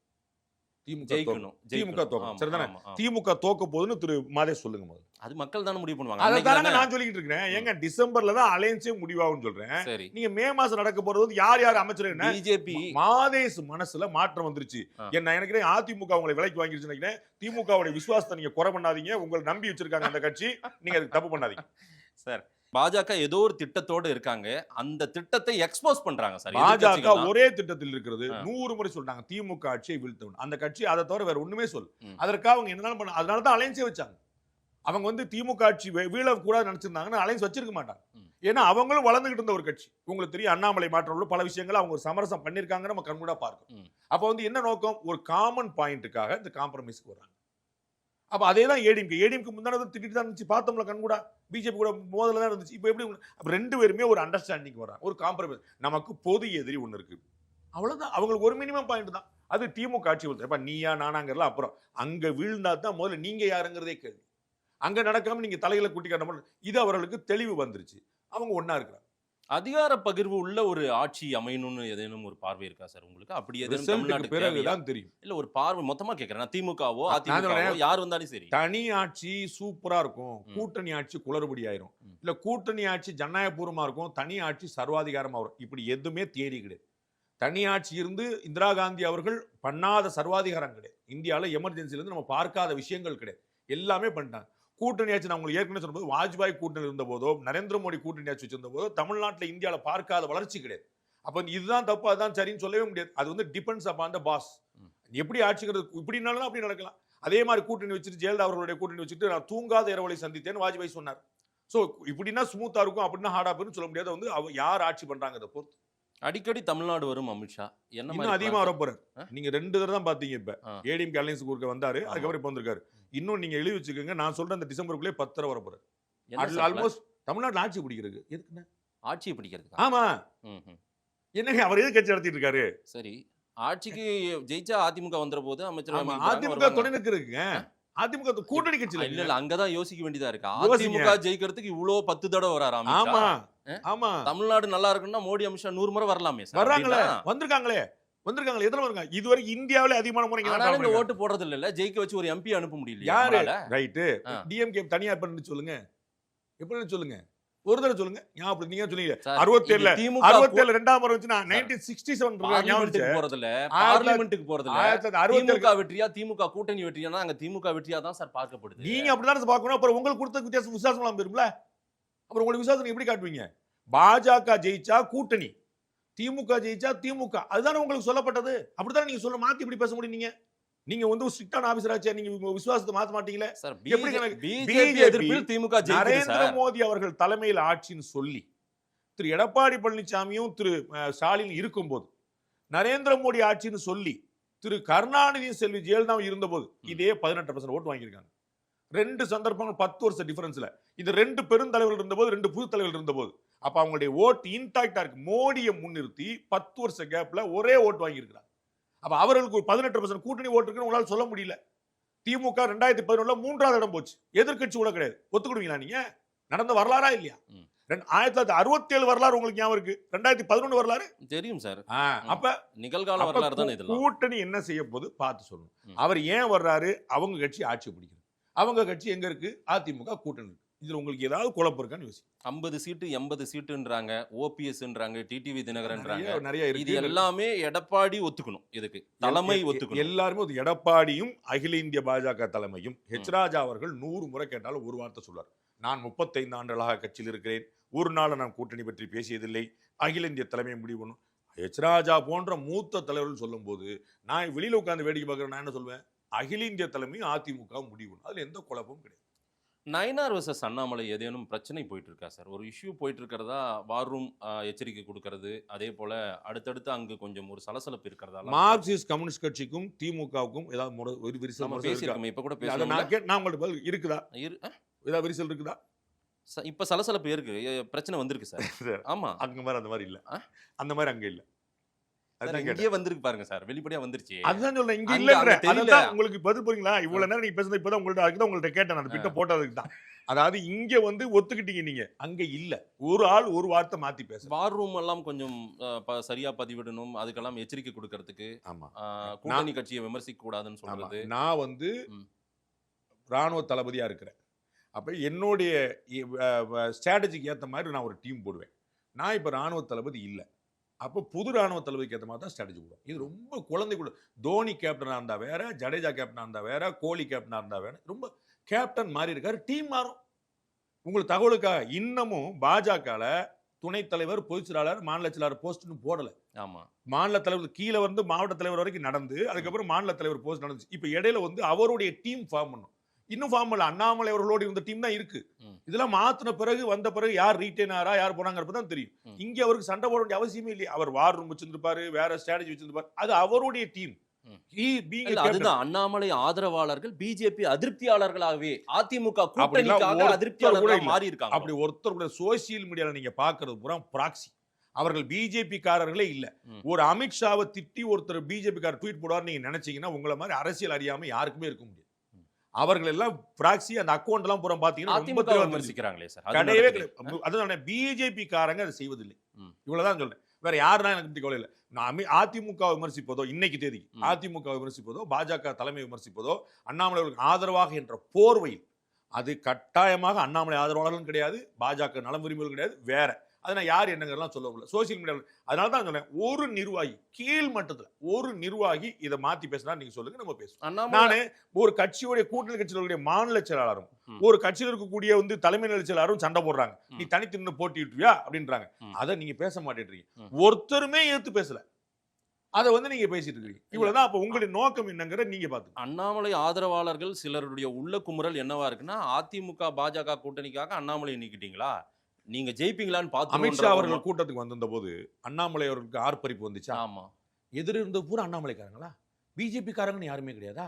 திமுக தோக்கணும். சரிதானே? திமுக தோக்க போதுன்னு திரு மாதே சொல்லுங்க. முதல்ல அது மக்கள் தானே முடிவு பண்ணுவாங்க. அதான் நான் சொல்லிட்டு இருக்கேன். ஏங்க டிசம்பர்ல தான் அலையன்ஸே முடிவாகும் சொல்றேன். நீங்க மே மாசம் நடக்க போறது வந்து யார் அமைச்சர் என்ன பிஜேபி மாதேஸ் மனசுல மாற்றம் வந்துருச்சு. என்ன எனக்கு அதிமுக உங்களை விலைக்கு வாங்கிருச்சு நினைக்கிறேன். திமுகவுடைய விசுவாசத்தை நீங்க குறை பண்ணாதீங்க. உங்களை நம்பி வச்சிருக்காங்க அந்த கட்சி, நீங்க அதுக்கு தப்பு பண்ணாதீங்க சார். பாஜக ஏதோ ஒரு திட்டத்தோடு இருக்காங்க. அந்த திட்டத்தை எக்ஸ்போஸ் பண்றாங்க சார். பாஜக ஒரே திட்டத்தில் இருக்கிறது. 100 முறை சொல்றாங்க திமுக ஆட்சியை வீழ்த்தணும். அந்த கட்சி அதை தவிர வேற ஒண்ணுமே சொல்லு. அதற்காக அவங்க என்னதான் பண்ண, அதனாலதான் அலைன்ஸே வச்சாங்க. அவங்க வந்து திமுக ஆட்சி வீழக்கூடாது நினைச்சிருந்தாங்கன்னா அலைன்ஸ் வச்சிருக்க மாட்டாங்க. ஏன்னா அவங்களும் வளர்ந்துகிட்டு இருந்த ஒரு கட்சி. உங்களுக்கு தெரியும், அண்ணாமலை மாற்றம் பல விஷயங்கள் அவங்க ஒரு சமரசம் பண்ணிருக்காங்க, நம்ம கண்கூடா பார்க்கணும். அப்ப வந்து என்ன நோக்கம்? ஒரு காமன் பாயிண்ட்டுக்காக இந்த காம்ப்ரமைஸ்க்கு வராங்க. அப்ப அதே தான் ஏடிஎம்கே முந்தானது திட்டிட்டு தான் இருந்துச்சு, பார்த்தோம்ல கண்கூடா. பிஜேபி கூட மோதல தான் இருந்துச்சு. இப்போ எப்படி 2 பேருமே ஒரு அண்டர்ஸ்டாண்டிங் வராங்க, ஒரு காம்ப்ரமைஸ். நமக்கு பொது எதிரி ஒன்று இருக்கு, அவ்வளவுதான். அவங்களுக்கு ஒரு மினிமம் பாயிண்ட் தான். அது திமுக ஆட்சி அப்ப நீயா நானாங்கிறலாம் அப்புறம். அங்க வீழ்ந்தா தான் முதல்ல நீங்க யாருங்கிறதே கேள்வி. அங்க நடக்காம நீங்க தலைகளை கூட்டி காட்ட இது அவர்களுக்கு தெளிவு வந்துருச்சு. அவங்க ஒன்னா இருக்கிறாங்க. அதிகார பகிர்வு உள்ள ஒரு ஆட்சி அமையணும்னு ஏதேனும் ஒரு பார்வை இருக்கா சார் உங்களுக்கு? அப்படி எதுவும் பிறகுதான் தெரியும். இல்ல ஒரு பார்வை மொத்தமா கேட்கிறேன். திமுகவோ அதிமுகவோ யார் வந்தாலும் சரி, தனி ஆட்சி சூப்பரா இருக்கும், கூட்டணி ஆட்சி குளறுபடி ஆயிரும். இல்ல கூட்டணி ஆட்சி ஜனநாயகபூர்வமா இருக்கும், தனி ஆட்சி சர்வாதிகாரமா வரும். இப்படி எதுவுமே தியரி கிடையாது. தனியாட்சி இருந்து இந்திரா காந்தி அவர்கள் பண்ணாத சர்வாதிகாரம் கிடையாது. இந்தியாவில் எமர்ஜென்சில இருந்து நம்ம பார்க்காத விஷயங்கள் கிடையாது. எல்லாமே பண்ணிட்டாங்க. கூட்டணி ஆட்சி நான் உங்களுக்கு ஏற்கனவே சொன்னபோது வாஜ்பாய் கூட்டணி இருந்த போதோ நரேந்திர மோடி கூட்டணி ஆட்சி வச்சிருந்த போதோ தமிழ்நாட்டில் இந்தியாவில் பார்க்காத வளர்ச்சி கிடையாது. அப்ப இதுதான் தப்பு அதுதான் சரின்னு சொல்லவே முடியாது. அது வந்து டிபெண்ட்ஸ் அப்பான் த பாஸ். எப்படி ஆட்சிங்கிறது இப்படினாலும் அப்படி நடக்கலாம். அதே மாதிரி கூட்டணி வச்சுட்டு ஜெயலலிதா அவர்களுடைய கூட்டணி வச்சுட்டு நான் தூங்காத இரவலை சந்தித்தேன்னு வாஜ்பாய் சொன்னார். ஸோ இப்படின்னா ஸ்மூத்தா இருக்கும் அப்படின்னா ஹார்டா போயிரும் சொல்ல முடியாது. வந்து யார் ஆட்சி பண்றாங்க அதை பொறுத்து. அடிக்கடி தமிழ்நாடு வரும் அமித்ஷா என்ன இன்னும் அதிகமா வர போறாரு. நீங்க 2 தடவை தான் பாத்தீங்க. இப்ப ஏடிஎம் அலையன்ஸ் குறுக்க வந்தாரு, அதுக்கப்புறம் இப்ப வந்திருக்காரு. இன்னும் நீங்க எழுதி வச்சுக்கோங்க, நான் சொல்றேன் அந்த டிசம்பருக்குள்ளே 10 தடவை வர போறாரு. ஆல்மோஸ்ட் தமிழ்நாட்டில் ஆட்சி பிடிக்கிறது. எதுக்குன்னு ஆட்சியை பிடிக்கிறது. ஆமா, என்னங்க அவர் எது கட்சி நடத்திட்டு இருக்காரு? சரி, ஆட்சிக்கு ஜெயிச்சா அதிமுக வந்துற போது அமைச்சர் அதிமுக துணை நிற்கிறதுங்க. அதிமுக கூட்டணி கட்சி இல்ல, அங்கதான் யோசிக்க வேண்டியதா இருக்கு. அதிமுக ஜெயிக்கிறதுக்கு இவ்வளவு 10 தடவை வராரு. ஆமா ஆமா, தமிழ்நாடு நல்லா இருக்குன்னா மோடி அமித்ஷா 100 முறை வரலாமே. வர்றாங்களே, வந்திருக்காங்களே. எத்தனை வருங்க? இதுவரைக்கும் இந்தியாவிலே அதிகமான முறை இந்த ஓட்டு போடுறது இல்ல. ஜெயிக்க வச்சு ஒரு எம்பி அனுப்ப முடியல. யாரு? ரைட்டு, டிஎம்கே தனியா பண்ணி சொல்லுங்க. எப்படி சொல்லுங்க? ஒரு தடவை சொல்லுங்க. ஞாபகம் நீங்க சொன்னீங்க 67 ரெண்டாம் முறை வந்துச்சுனா 1967 போறது இல்ல, பார்லிமென்ட்க்கு போறது இல்ல. திமுக வெற்றியா திமுக கூட்டணி வெற்றியானா அங்க திமுக வெற்றியா தான் சார் பார்க்கப்படுது. நீங்க அப்படிதான் பார்க்கணும். அப்புறம் உங்களுக்கு கொடுத்த வித்தியாசம் இல்லாம இருக்கும்ல. அப்புறம் உங்களுக்கு விசுவாசம் எப்படி காட்டுவீங்க? பாஜக ஜெயிச்சா கூட்டணி, திமுக ஜெயிச்சா திமுக, அதுதானே உங்களுக்கு சொல்லப்பட்டது. அப்படித்தானே நீங்க சொல்ல மாத்தி இப்படி பேச முடியும்? நீங்க வந்து ஸ்ட்ரிக்டான ஆபீசர் ஆச்சே, நீங்க விசுவாசத்தை மாத்த மாட்டீங்களே. பிஜேபி எதிர்ப்பில் திமுக நரேந்திர மோடி அவர்கள் தலைமையில் ஆட்சின்னு சொல்லி திரு எடப்பாடி பழனிசாமியும் திரு ஸ்டாலின் இருக்கும்போது, நரேந்திர மோடி ஆட்சின்னு சொல்லி திரு கருணாநிதியும் செல்வி ஜெயலலிதாவும் இருந்தபோது இதே 18% ஓட்டு வாங்கியிருக்காங்க. 2 சந்தர்ப்பங்கள் 10 வருஷம் டிஃபரன்ஸ்ல. இது 2 பெருந்தலைவர்கள் இருந்தபோது, 2 புது தலைவர்கள் இருந்தபோது. அப்ப அவங்களுடைய ஓட்டு இன்டாக்டா இருக்கு. மோடியை முன்னிறுத்தி 10 வருஷ கேப்ல ஒரே ஓட்டு வாங்கியிருக்கிறார். அப்ப அவர்களுக்கு 18% கூட்டணி ஓட்டு இருக்குன்னு உங்களால சொல்ல முடியல. திமுக 2011 3வது இடம் போச்சு. எதிர்க்கட்சி கூட கிடையாது. ஒத்துக்கிடுவீங்களா நீங்க? நடந்த வரலாறா இல்லையா? 1967 வரலாறு உங்களுக்கு ஞாபகம் இருக்கு. 2011 வரலாறு தெரியும் சார். அப்ப நிகழ்கால வரலாறு தான் இதெல்லாம். கூட்டணி என்ன செய்ய போது பார்த்து சொல்லணும். அவர் ஏன் வர்றாரு? அவங்க கட்சி ஆட்சி பிடிக்கிறது. அவங்க கட்சி எங்க இருக்கு? அதிமுக கூட்டணி இருக்கு. இதுல உங்களுக்கு ஏதாவது குழப்பம் இருக்கான்னு யோசிச்சு. 50 சீட்டு 80 சீட்டுன்றாங்க, ஓபிஎஸ்ன்றாங்க, டிடிவி தினகரன்றாங்க. நிறைய இருக்கு. இது எல்லாமே எடப்பாடி ஒத்துக்கணும். இதுக்கு தலைமை ஒத்துக்கணும். எல்லாருமே எடப்பாடியும் அகில இந்திய பாஜக தலைமையும் ஹெச் ராஜா அவர்கள் 100 முறை கேட்டாலும் ஒரு வார்த்தை சொல்றார். நான் 35 ஆண்டுகளாக கட்சியில் இருக்கிறேன், ஒரு நாள் நான் கூட்டணி பற்றி பேசியதில்லை, அகில இந்திய தலைமை முடிவு பண்ணும். ஹெச் ராஜா போன்ற மூத்த தலைவர்கள் சொல்லும் போது நான் வெளியில உட்கார்ந்து வேடிக்கை பார்க்கிறேன். நான் என்ன சொல்வேன்? அகில இந்திய தலைமையும் அதிமுக முடிவு. அதுல எந்த குழப்பமும் கிடையாது. நயினார் வர்சஸ் அண்ணாமலை ஏதேனும் பிரச்சனை போயிட்டு இருக்கா சார்? ஒரு இஷ்யூ போயிட்டு இருக்கிறதா வார் ரூம் எச்சரிக்கை கொடுக்கறது, அதே போல அடுத்தடுத்து அங்கு கொஞ்சம் ஒரு சலசலப்பு இருக்கிறதா? மார்க்சிஸ்ட் கம்யூனிஸ்ட் கட்சிக்கும் திமுகவுக்கும் ஏதாவது ஒரு விரிசல் பேசியிருக்கோம். இப்ப கூட நான் உங்களுக்கு இருக்குதா? ஏதாவது விரிசல் இருக்குதா? இப்ப சலசலப்பு இருக்கு, பிரச்சனை வந்திருக்கு சார். ஆமா, அங்க மாதிரி அந்த மாதிரி இல்ல, அந்த மாதிரி அங்க இல்ல. இங்கே வந்திருக்கு பாருங்க சார், வெளிப்படையா வந்துருச்சு. அதுதான் சொல்றேன், இங்க இல்லன்ற. அதுதான் உங்களுக்கு பதில் போறீங்களா? இவ்வளவு நேரம் நீங்க பேசுறது இப்பதான் உங்கள்ட்ட கேட்டேன். அந்த பிட்ட போட்டதுக்கு தான். அதாவது இங்க வந்து ஒத்துக்கிட்டீங்க, நீங்க அங்க இல்ல. ஒரு ஆள் ஒரு வார்த்தை மாத்தி பேச. வார் ரூம் எல்லாம் கொஞ்சம் சரியா பதிவிடணும், அதுக்கெல்லாம் எச்சரிக்கை கொடுக்கறதுக்கு. ஆமா, கூட்டணி கட்சியை விமர்சிக்க கூடாதுன்னு சொல்றது. நான் வந்து ராணுவ தளபதியா இருக்கிறேன். அப்ப என்னுடைய ஸ்ட்ராட்டஜிக்கு ஏத்த மாதிரி நான் ஒரு டீம் போடுவேன். நான் இப்ப ராணுவ தளபதி இல்ல. அப்போ புது ராணுவ தளபதிக்கு ஏற்ற மாதிரி தான் ஸ்ட்ராட்டஜி போடுவோம். இது ரொம்ப குழந்தைக்குள்ள. தோனி கேப்டனாக இருந்தால் வேற, ஜடேஜா கேப்டனாக இருந்தால் வேற, கோலி கேப்டனாக இருந்தால் வேற. ரொம்ப கேப்டன் மாறி இருக்காரு, டீம் மாறும். உங்களுக்கு தகவலுக்காக இன்னமும் பாஜகவில் துணைத் தலைவர், பொதுச் செயலாளர், மாநில செயலாளர் போஸ்ட்னு போடலை. ஆமா, மாநில தலைவர் கீழே வந்து மாவட்ட தலைவர் வரைக்கும் நடந்து, அதுக்கப்புறம் மாநில தலைவர் போஸ்ட் நடந்துச்சு. இப்போ இடையில வந்து அவருடைய டீம் ஃபார்ம் பண்ணும். இன்னும் ஃபார்ம் பண்ணல. அண்ணாமலை அவர்களோடு இருந்த டீம் தான் இருக்கு. இதெல்லாம் மாத்தின பிறகு வந்த பிறகு யார் ரீட்டைன் ஆறா, யார் போனாங்கிறப்ப தான் தெரியும். இங்க அவருக்கு சண்டை போட வேண்டிய அவசியமே இல்லையா? அவர் வார் ரூம் வச்சிருப்பாரு, வேற ஸ்ட்ராட்டஜி வச்சிருப்பாரு. அது அவருடைய டீம். அதுதான் அண்ணாமலை ஆதரவாளர்கள் பிஜேபி அதிருப்தியாளர்களாகவே அதிமுக கூட்டணிக்காக அதிருப்தியாளர்களாக மாறி இருக்காங்க. அப்படி ஒருத்தர் கூட சோசியல் மீடியால நீங்க பாக்குறது பூரா பிராக்சி. அவர்கள் பிஜேபி காரர்களே இல்ல. ஒரு அமித்ஷாவை திட்டி ஒருத்தர் பிஜேபி காரர் ட்வீட் போடுவார் நீங்க நினைச்சீங்கன்னா உங்களை மாதிரி அரசியல் அறியாம யாருக்குமே இருக்க முடியாது. அவர்கள் எல்லாம் பிராக்சி. அந்த அக்கௌண்ட் எல்லாம் புறம் பாத்தீங்கன்னா விமர்சிக்கிறாங்களே சார். கிடையவே கிடையாது. அதுதான் பிஜேபி காரங்க அதை செய்வதில்லை. இவ்வளவுதான் சொல்றேன். வேற யாருன்னா எனக்கு பத்தி கவலை இல்லை. நான் அதிமுக விமர்சிப்பதோ, இன்னைக்கு தேதி அதிமுக விமர்சிப்பதோ, பாஜக தலைமை விமர்சிப்பதோ, அண்ணாமலை ஆதரவாக என்ற போர்வையில் அது கட்டாயமாக அண்ணாமலை ஆதரவாளர்களும் கிடையாது, பாஜக நலம் விரும்பிகள் கிடையாது, வேற அதை நான் யார் என்னங்கிறலாம் சொல்ல முடியல. சோசியல் மீடியாவில் அதனால தான் சொன்னேன், ஒரு நிர்வாகி கீழ் மட்டத்தில் ஒரு நிர்வாகி இதை மாத்தி பேசினா நீங்க சொல்லுங்க, நம்ம பேசுவோம். நானு ஒரு கட்சியுடைய கூட்டணி கட்சிகளுடைய மாநில செயலாளரும் ஒரு கட்சியில் இருக்கக்கூடிய தலைமை நிலை செயலாளரும் சண்டை போடுறாங்க, நீ தனித்து நின்று போட்டிட்டுவியா அப்படின்றாங்க. அதை நீங்க பேச மாட்டேன்றீங்க, ஒருத்தருமே ஏத்து பேசல. அதை நீங்க பேசிட்டு இருக்கீங்க. இவ்வளவுதான். அப்ப உங்களுடைய நோக்கம் என்னங்கிற நீங்க பாத்து. அண்ணாமலை ஆதரவாளர்கள் சிலருடைய உள்ள குமுறல் என்னவா இருக்குன்னா, அதிமுக பாஜக கூட்டணிக்காக அண்ணாமலை நீக்கிட்டீங்களா, நீங்க ஜெயிப்பீங்களான்னு பார்த்து. அமித்ஷா அவர்கள் கூட்டத்துக்கு வந்திருந்த போது அண்ணாமலை அவர்களுக்கு ஆர்ப்பரிப்பு வந்துச்சா? ஆமா. எதிர் இருந்த பூரா அண்ணாமலைக்காரங்களா? பிஜேபி காரங்கன்னு யாருமே கிடையாதா?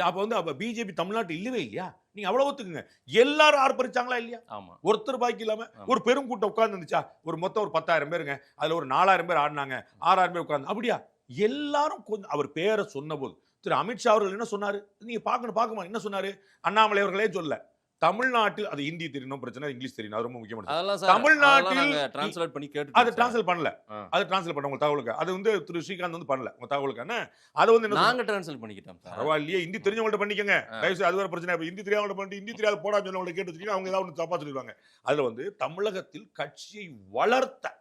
அப்ப பிஜேபி தமிழ்நாட்டு இல்லவே இல்லையா? நீங்க அவ்வளவு ஒத்துக்குங்க. எல்லாரும் ஆர்ப்பரிச்சாங்களா இல்லையா? ஆமா. ஒருத்தர் பாக்கி இல்லாம ஒரு பெரும் கூட்டம் உட்கார்ந்து இருந்துச்சா? மொத்தம் ஒரு 10,000 பேருங்க, அதுல ஒரு 4,000 பேர் ஆடினாங்க, 6,000 பேர் உட்கார்ந்து. அப்படியா? எல்லாரும் கொஞ்சம் அவர் பேரை சொன்ன போது திரு அமித்ஷா அவர்கள் என்ன சொன்னாரு? நீங்க பார்க்கணுமா என்ன சொன்னாரு? அண்ணாமலை அவர்களே சொல்ல, தமிழ்நாட்டில் அது ஹிந்தி தெரியணும் பிரச்சனை, இங்கிலீஷ் தெரியணும், அது ரொம்ப முக்கியமானது. தமிழ்நாட்டில் டிரான்ஸ்லேட் பண்ணி கேட்டு அதை டிரான்ஸ்லேட் பண்ணல, அது டிரான்ஸ்லேட் பண்ண உங்க தகவலுக்கு, அது திரு ஸ்ரீகாந்த் பண்ணல உங்க தகவலுக்கு. அது நாங்க டிரான்ஸ்லேட் பண்ணிக்கிட்டோம். பரவாயில்லையே, ஹிந்தி தெரிஞ்சவங்கள்ட்ட பண்ணிக்கங்க, தயவுசெய்து. அது வேற பிரச்சனை. ஹிந்தி தெரியாதவங்க பண்ணிட்டு ஹிந்தி தெரியாத போடா சொன்னவங்களை கேட்டு வச்சுக்கீங்க, அவங்க ஏதாவது ஒன்று தப்பா சொல்லிடுவாங்க. அதுல தமிழகத்தில் கட்சியை வளர்த்த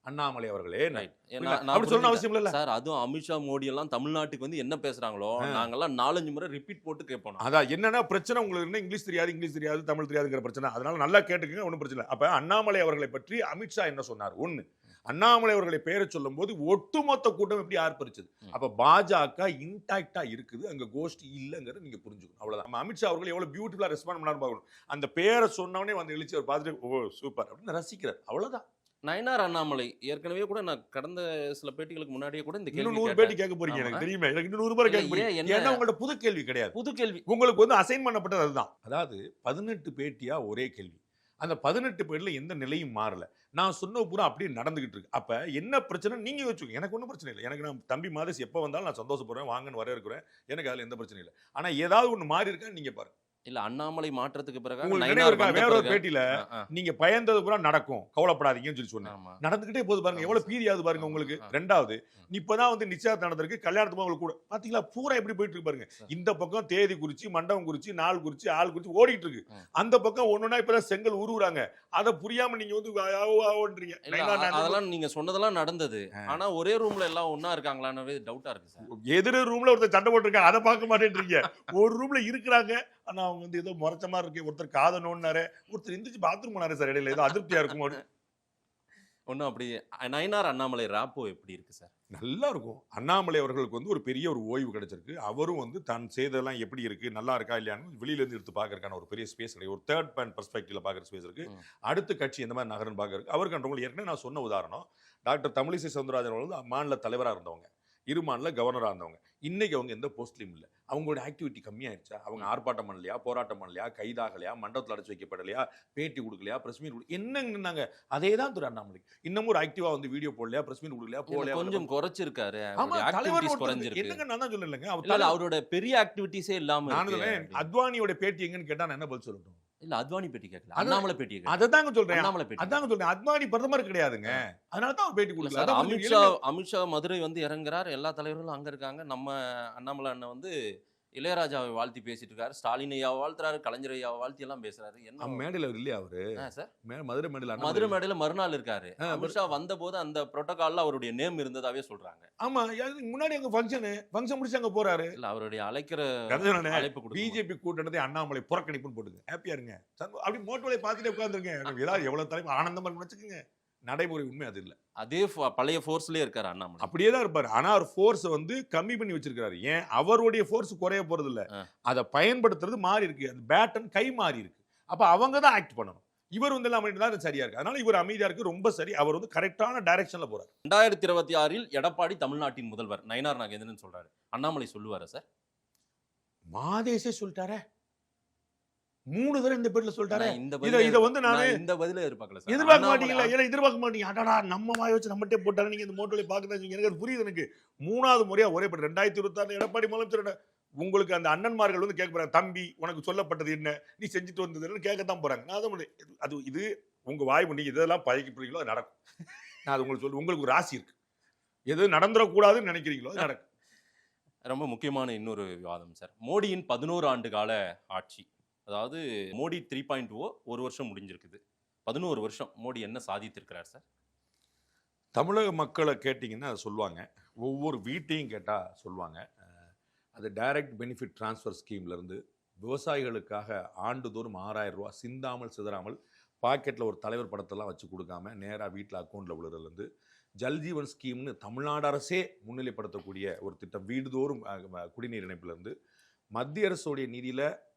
அண்ணாமலை அவர்களே அப்படி சொல்லணும் அவசியம் இல்ல சார். அதுவும் அமித்ஷா மோடி எல்லாம் தமிழ்நாட்டுக்கு என்ன பேசுறாங்களோ நாங்கெல்லாம் 4-5 முறை ரிப்பீட் போட்டு கேட்போம். அதான் என்னன்னா பிரச்சனை உங்களுக்கு என்ன, இங்கிலீஷ் தெரியாது தமிழ் தெரியாதுங்கிற பிரச்சனை. அதனால நல்லா கேட்டுக்கங்க, ஒன்றும் பிரச்சனை இல்லை. அப்ப அண்ணாமலை அவர்களை பற்றி அமித்ஷா என்ன சொன்னார்? ஒண்ணு, அண்ணாமலை அவர்களை பேரை சொல்லும் போது ஒட்டுமொத்த கூட்டம் எப்படி ஆர்ப்பரிச்சது. அப்ப பாஜக இன்டாக்டா இருக்குது, அங்க கோஷ்டி இல்லங்கிறத நீங்க புரிஞ்சுக்கணும். அவ்வளவுதான். அமித்ஷா அவர்கள் எவ்வளவு பியூட்டிஃபுல்லா ரெஸ்பாண்ட் பண்ணாரு பார்க்கணும். அந்த பேரை சொன்னவனே எழுச்சி அவர் பார்த்துட்டு ஓ சூப்பர் அப்படின்னு ரசிக்கிறார். அவ்வளவுதான். நயினார் அண்ணாமலை ஏற்கனவே கூட நான் கடந்த சில பேட்டிகளுக்கு முன்னாடியே கூட இந்த கேள்வி 100 பேட்டி கேட்க போறீங்க, எனக்கு தெரியுமே. எனக்கு 100 பேர் கேட்க போறீங்க. ஏன்னா உங்களோட புது கேள்வி கிடையாது, புது கேள்வி உங்களுக்கு அசைன் பண்ணப்பட்டது அதுதான். அதாவது 18 பேட்டியா ஒரே கேள்வி. அந்த 18 பேர்ல எந்த நிலையும் மாறல. நான் சொன்ன பூரா அப்படியே நடந்துகிட்டு இருக்கு. அப்ப என்ன பிரச்சனை நீங்க யோசிச்சுங்க. எனக்கு ஒன்றும் பிரச்சனை இல்லை. எனக்கு நான் தம்பி மாதேஷ் எப்போ வந்தாலும் நான் சந்தோஷப்படுறேன், வாங்கன்னு வர இருக்கிறேன். எனக்கு அதுல எந்த பிரச்சனையும் இல்லை. ஆனா ஏதாவது ஒண்ணு மாறி இருக்கான்னு நீங்க பாருங்க. இல்ல அண்ணாமலை மாற்றத்துக்கு பிறகு வேற ஒரு பேட்டியில நீங்க பயந்தது கூட நடக்கும், கவலைப்படாதீங்கன்னு சொல்லி சொன்னேன். நடந்துகிட்டே போது பாருங்க, எவ்வளவு பீதியாவது பாருங்க உங்களுக்கு. ரெண்டாவது, இப்பதான் நிச்சயதார்த்தம் நடந்திருக்கு, கல்யாணத்துக்கு உங்களுக்கு கூட பாத்தீங்களா பூரா எப்படி போயிட்டு இருக்கு பாருங்க. இந்த பக்கம் தேதி குறிச்சு, மண்டபம் குறிச்சு, நாள் குறிச்சு, ஆள் குறிச்சு ஓடிட்டு இருக்கு. அந்த பக்கம் ஒண்ணுன்னா இப்பதான் செங்கல் உருவுறாங்க. அதை புரியாம நீங்க அதெல்லாம் நீங்க சொன்னதெல்லாம் நடந்தது. ஆனா ஒரே ரூம்ல எல்லாம் ஒன்னா இருக்காங்களான்னு டவுட்டா இருக்கு சார். எதிர ரூம்ல ஒருத்தர் சண்டை போட்டுருக்காங்க, அதை பார்க்க மாட்டேன்றீங்க. ஒரு ரூம்ல இருக்கிறாங்க, ஆனா அவங்க ஏதோ முறைச்ச மாதிரி இருக்கு. ஒருத்தர் காதை நோண்டாரு, ஒருத்தர் எந்திரிச்சு பாத்ரூம் போனாரு சார், இடையில ஏதோ அதிருப்தியா இருக்கும். ஒன்னும் அப்படி நயினார் அண்ணாமலை ராப்போ எப்படி இருக்கு சார்? நல்லா இருக்கும். அண்ணாமலை அவர்களுக்கு ஒரு பெரிய ஒரு ஓய்வு கிடைச்சிருக்கு. அவரும் தான் செய்ததெல்லாம் எப்படி இருக்கு, நல்லா இருக்கா இல்லையான்னு வெளியில இருந்து எடுத்து பாக்குறதுக்கான ஒரு பெரிய ஸ்பேஸ் கிடையாது. ஒரு தேர்ட் பேன் பெர்ஸ்பெக்டிவ்ல பாக்குற ஸ்பேஸ் இருக்கு. அடுத்த கட்சி எந்த மாதிரி நகரன்னு பாக்குறதுக்கு அவருக்கு கண்ட்ரோல். ஏற்கனவே நான் சொன்ன உதாரணம், டாக்டர் தமிழிசை சவுந்தரராஜன் அவர்கள் மாநில தலைவரா இருந்தவங்க, இருமாநில கவர்னரா இருந்தவங்க. இன்னைக்கு அவங்க எந்த போஸ்ட்லயும் இல்லை. அவங்களோட ஆக்டிவிட்டி கம்மியாயிருச்சா? அவங்க ஆர்ப்பாட்டம் பண்ணலையா, போராட்டம் பண்ணலையா, கைதாகலையா, மண்டபத்தில் அடைச்சு வைக்கப்படலையா, பேட்டி கொடுக்கலையா, பிரஸ் மீட் என்னங்க? அதே தான் திரு அண்ணாமலை. இன்னமும் ஒரு ஆக்டிவா வீடியோ போடலையா, பிரஸ் மீட் கொடுக்கலையா, போடலையா, கொஞ்சம் குறைச்சிருக்காரு. என்னங்க நான் தான் சொல்லலைங்க, அவரோட பெரிய ஆக்டிவிட்டிஸே இல்லாம. நான் அத்வானியோட பேட்டி எங்கன்னு கேட்டா நான் என்ன பதில் சொல்லட்டும்? இல்ல அத்வானி பேட்டி கேட்கல, அண்ணாமலை பேட்டி கேட்கல. அதாங்க சொல்றேன், அதாங்க சொல்றேன். அத்வானி பிரதமர் கிடையாதுங்க, அதனால தான் அவர் பேட்டி கொடுக்கல. அமித்ஷா மதுரை இறங்குறார், எல்லா தலைவர்களும் அங்க இருக்காங்க. நம்ம அண்ணாமலை அண்ணன் இளையராஜாவை வாழ்த்தி பேசிட்டு இருக்காரு, ஸ்டாலின் ஐயாவை வாழ்த்துறாரு, கலைஞர் ஐயாவை வாழ்த்தி எல்லாம் பேசுறாரு. என்ன மேடையில இல்லையா அவரு? சார் மதுரை மேடையில மறுநாள் இருக்காரு. அமித்ஷா வந்த போது அந்த புரோட்டோகால்ல அவருடைய நேம் இருந்ததாவே சொல்றாங்க. ஆமா, முன்னாடி அங்க ஃபங்க்ஷன் முடிச்சு அங்க போறாரு. இல்ல அவருடைய அழைக்கிற அழைப்பு கொடுத்து பிஜேபி கூட்டத்தை அண்ணாமலை புறக்கணிப்புன்னு போட்டுங்க, ஹாப்பியா இருங்க, அப்படி மோட்டோலை பார்த்துட்டே உட்காந்துருங்க. ஏதாவது எவ்வளவு தலைவர் ஆனந்தமா வச்சுக்கோங்க. நடைமுறை உண்மை அது இல்ல. அதே பழைய ஃபோர்ஸ்லயே இருக்காரு அண்ணாமலை, அப்படியே தான் இருப்பாரு. ஆனா அவர் ஃபோர்ஸ் கம்மி பண்ணி வச்சிருக்காரு. ஏன்? அவருடைய ஃபோர்ஸ் குறைய போறது இல்ல, அதை பயன்படுத்துறது மாறி இருக்கு. அந்த பேட்டன் கை மாறி இருக்கு. அப்ப அவங்க தான் ஆக்ட் பண்ணணும். இவர் எல்லாம் சரியா இருக்கு. அதனால இவர் அமைதியா இருக்கு, ரொம்ப சரி. அவர் கரெக்டான டைரக்ஷன்ல போறாரு. 2026 எடப்பாடி தமிழ்நாட்டின் முதல்வர் நயினார் நாகேந்திரன் சொல்றாரு. அண்ணாமலை சொல்லுவாரா சார்? மாதேஷே சொல்லிட்டாரே, 3 தடவை இந்த பேர்ல சொல்லிட்டாரே. நான் இந்த பதில எதிர்பார்க்க மாட்டீங்களா? ஏன்னா எதிர்பார்க்க மாட்டீங்க. அடடா நம்ம வாய் வச்சு நம்மகிட்டே போட்டாரு. நீங்க இந்த மோட்டோலை பாக்குறதா எனக்கு அது புரியுது. எனக்கு 3வது முறையா ஒரே படம் 2026 எடப்பாடி முதலமைச்சர் உங்களுக்கு அந்த அண்ணன்மார்கள் கேட்க போறாங்க, தம்பி உனக்கு சொல்லப்பட்டது என்ன, நீ செஞ்சுட்டு வந்ததுன்னு கேட்கத்தான் போறாங்க. நான் அது இது உங்க வாய் பண்ணி இதெல்லாம் பழக்கி போறீங்களோ அது நடக்கும். நான் அது உங்களுக்கு சொல்லு, உங்களுக்கு ஒரு ராசி இருக்கு. எது நடந்துடக்கூடாதுன்னு நினைக்கிறீங்களோ அது நடக்கும். ரொம்ப முக்கியமான இன்னொரு விவாதம் சார், மோடியின் 11 ஆண்டு கால ஆட்சி. அதாவது மோடி 3.0 ஒரு வருஷம் முடிஞ்சிருக்குது. 11 வருஷம் மோடி என்ன சாதித்திருக்கிறார் சார்? தமிழக மக்களை கேட்டிங்கன்னா அதை சொல்லுவாங்க. ஒவ்வொரு வீட்டையும் கேட்டால் சொல்லுவாங்க. அது டைரக்ட் பெனிஃபிட் ட்ரான்ஸ்ஃபர் ஸ்கீம்லேருந்து விவசாயிகளுக்காக ஆண்டுதோறும் 6000 ரூபா சிந்தாமல் சிதறாமல் பாக்கெட்டில் ஒரு தலைவர் படத்தெல்லாம் வச்சு கொடுக்காம நேராக வீட்டில் அக்கௌண்ட்டில் விழுறதுலேருந்து ஜல்ஜீவன் ஸ்கீம்னு தமிழ்நாடு அரசே முன்னிலைப்படுத்தக்கூடிய ஒரு திட்டம், வீடுதோறும் குடிநீர் இணைப்புலேருந்து மத்திய அரசுடைய நிதியில்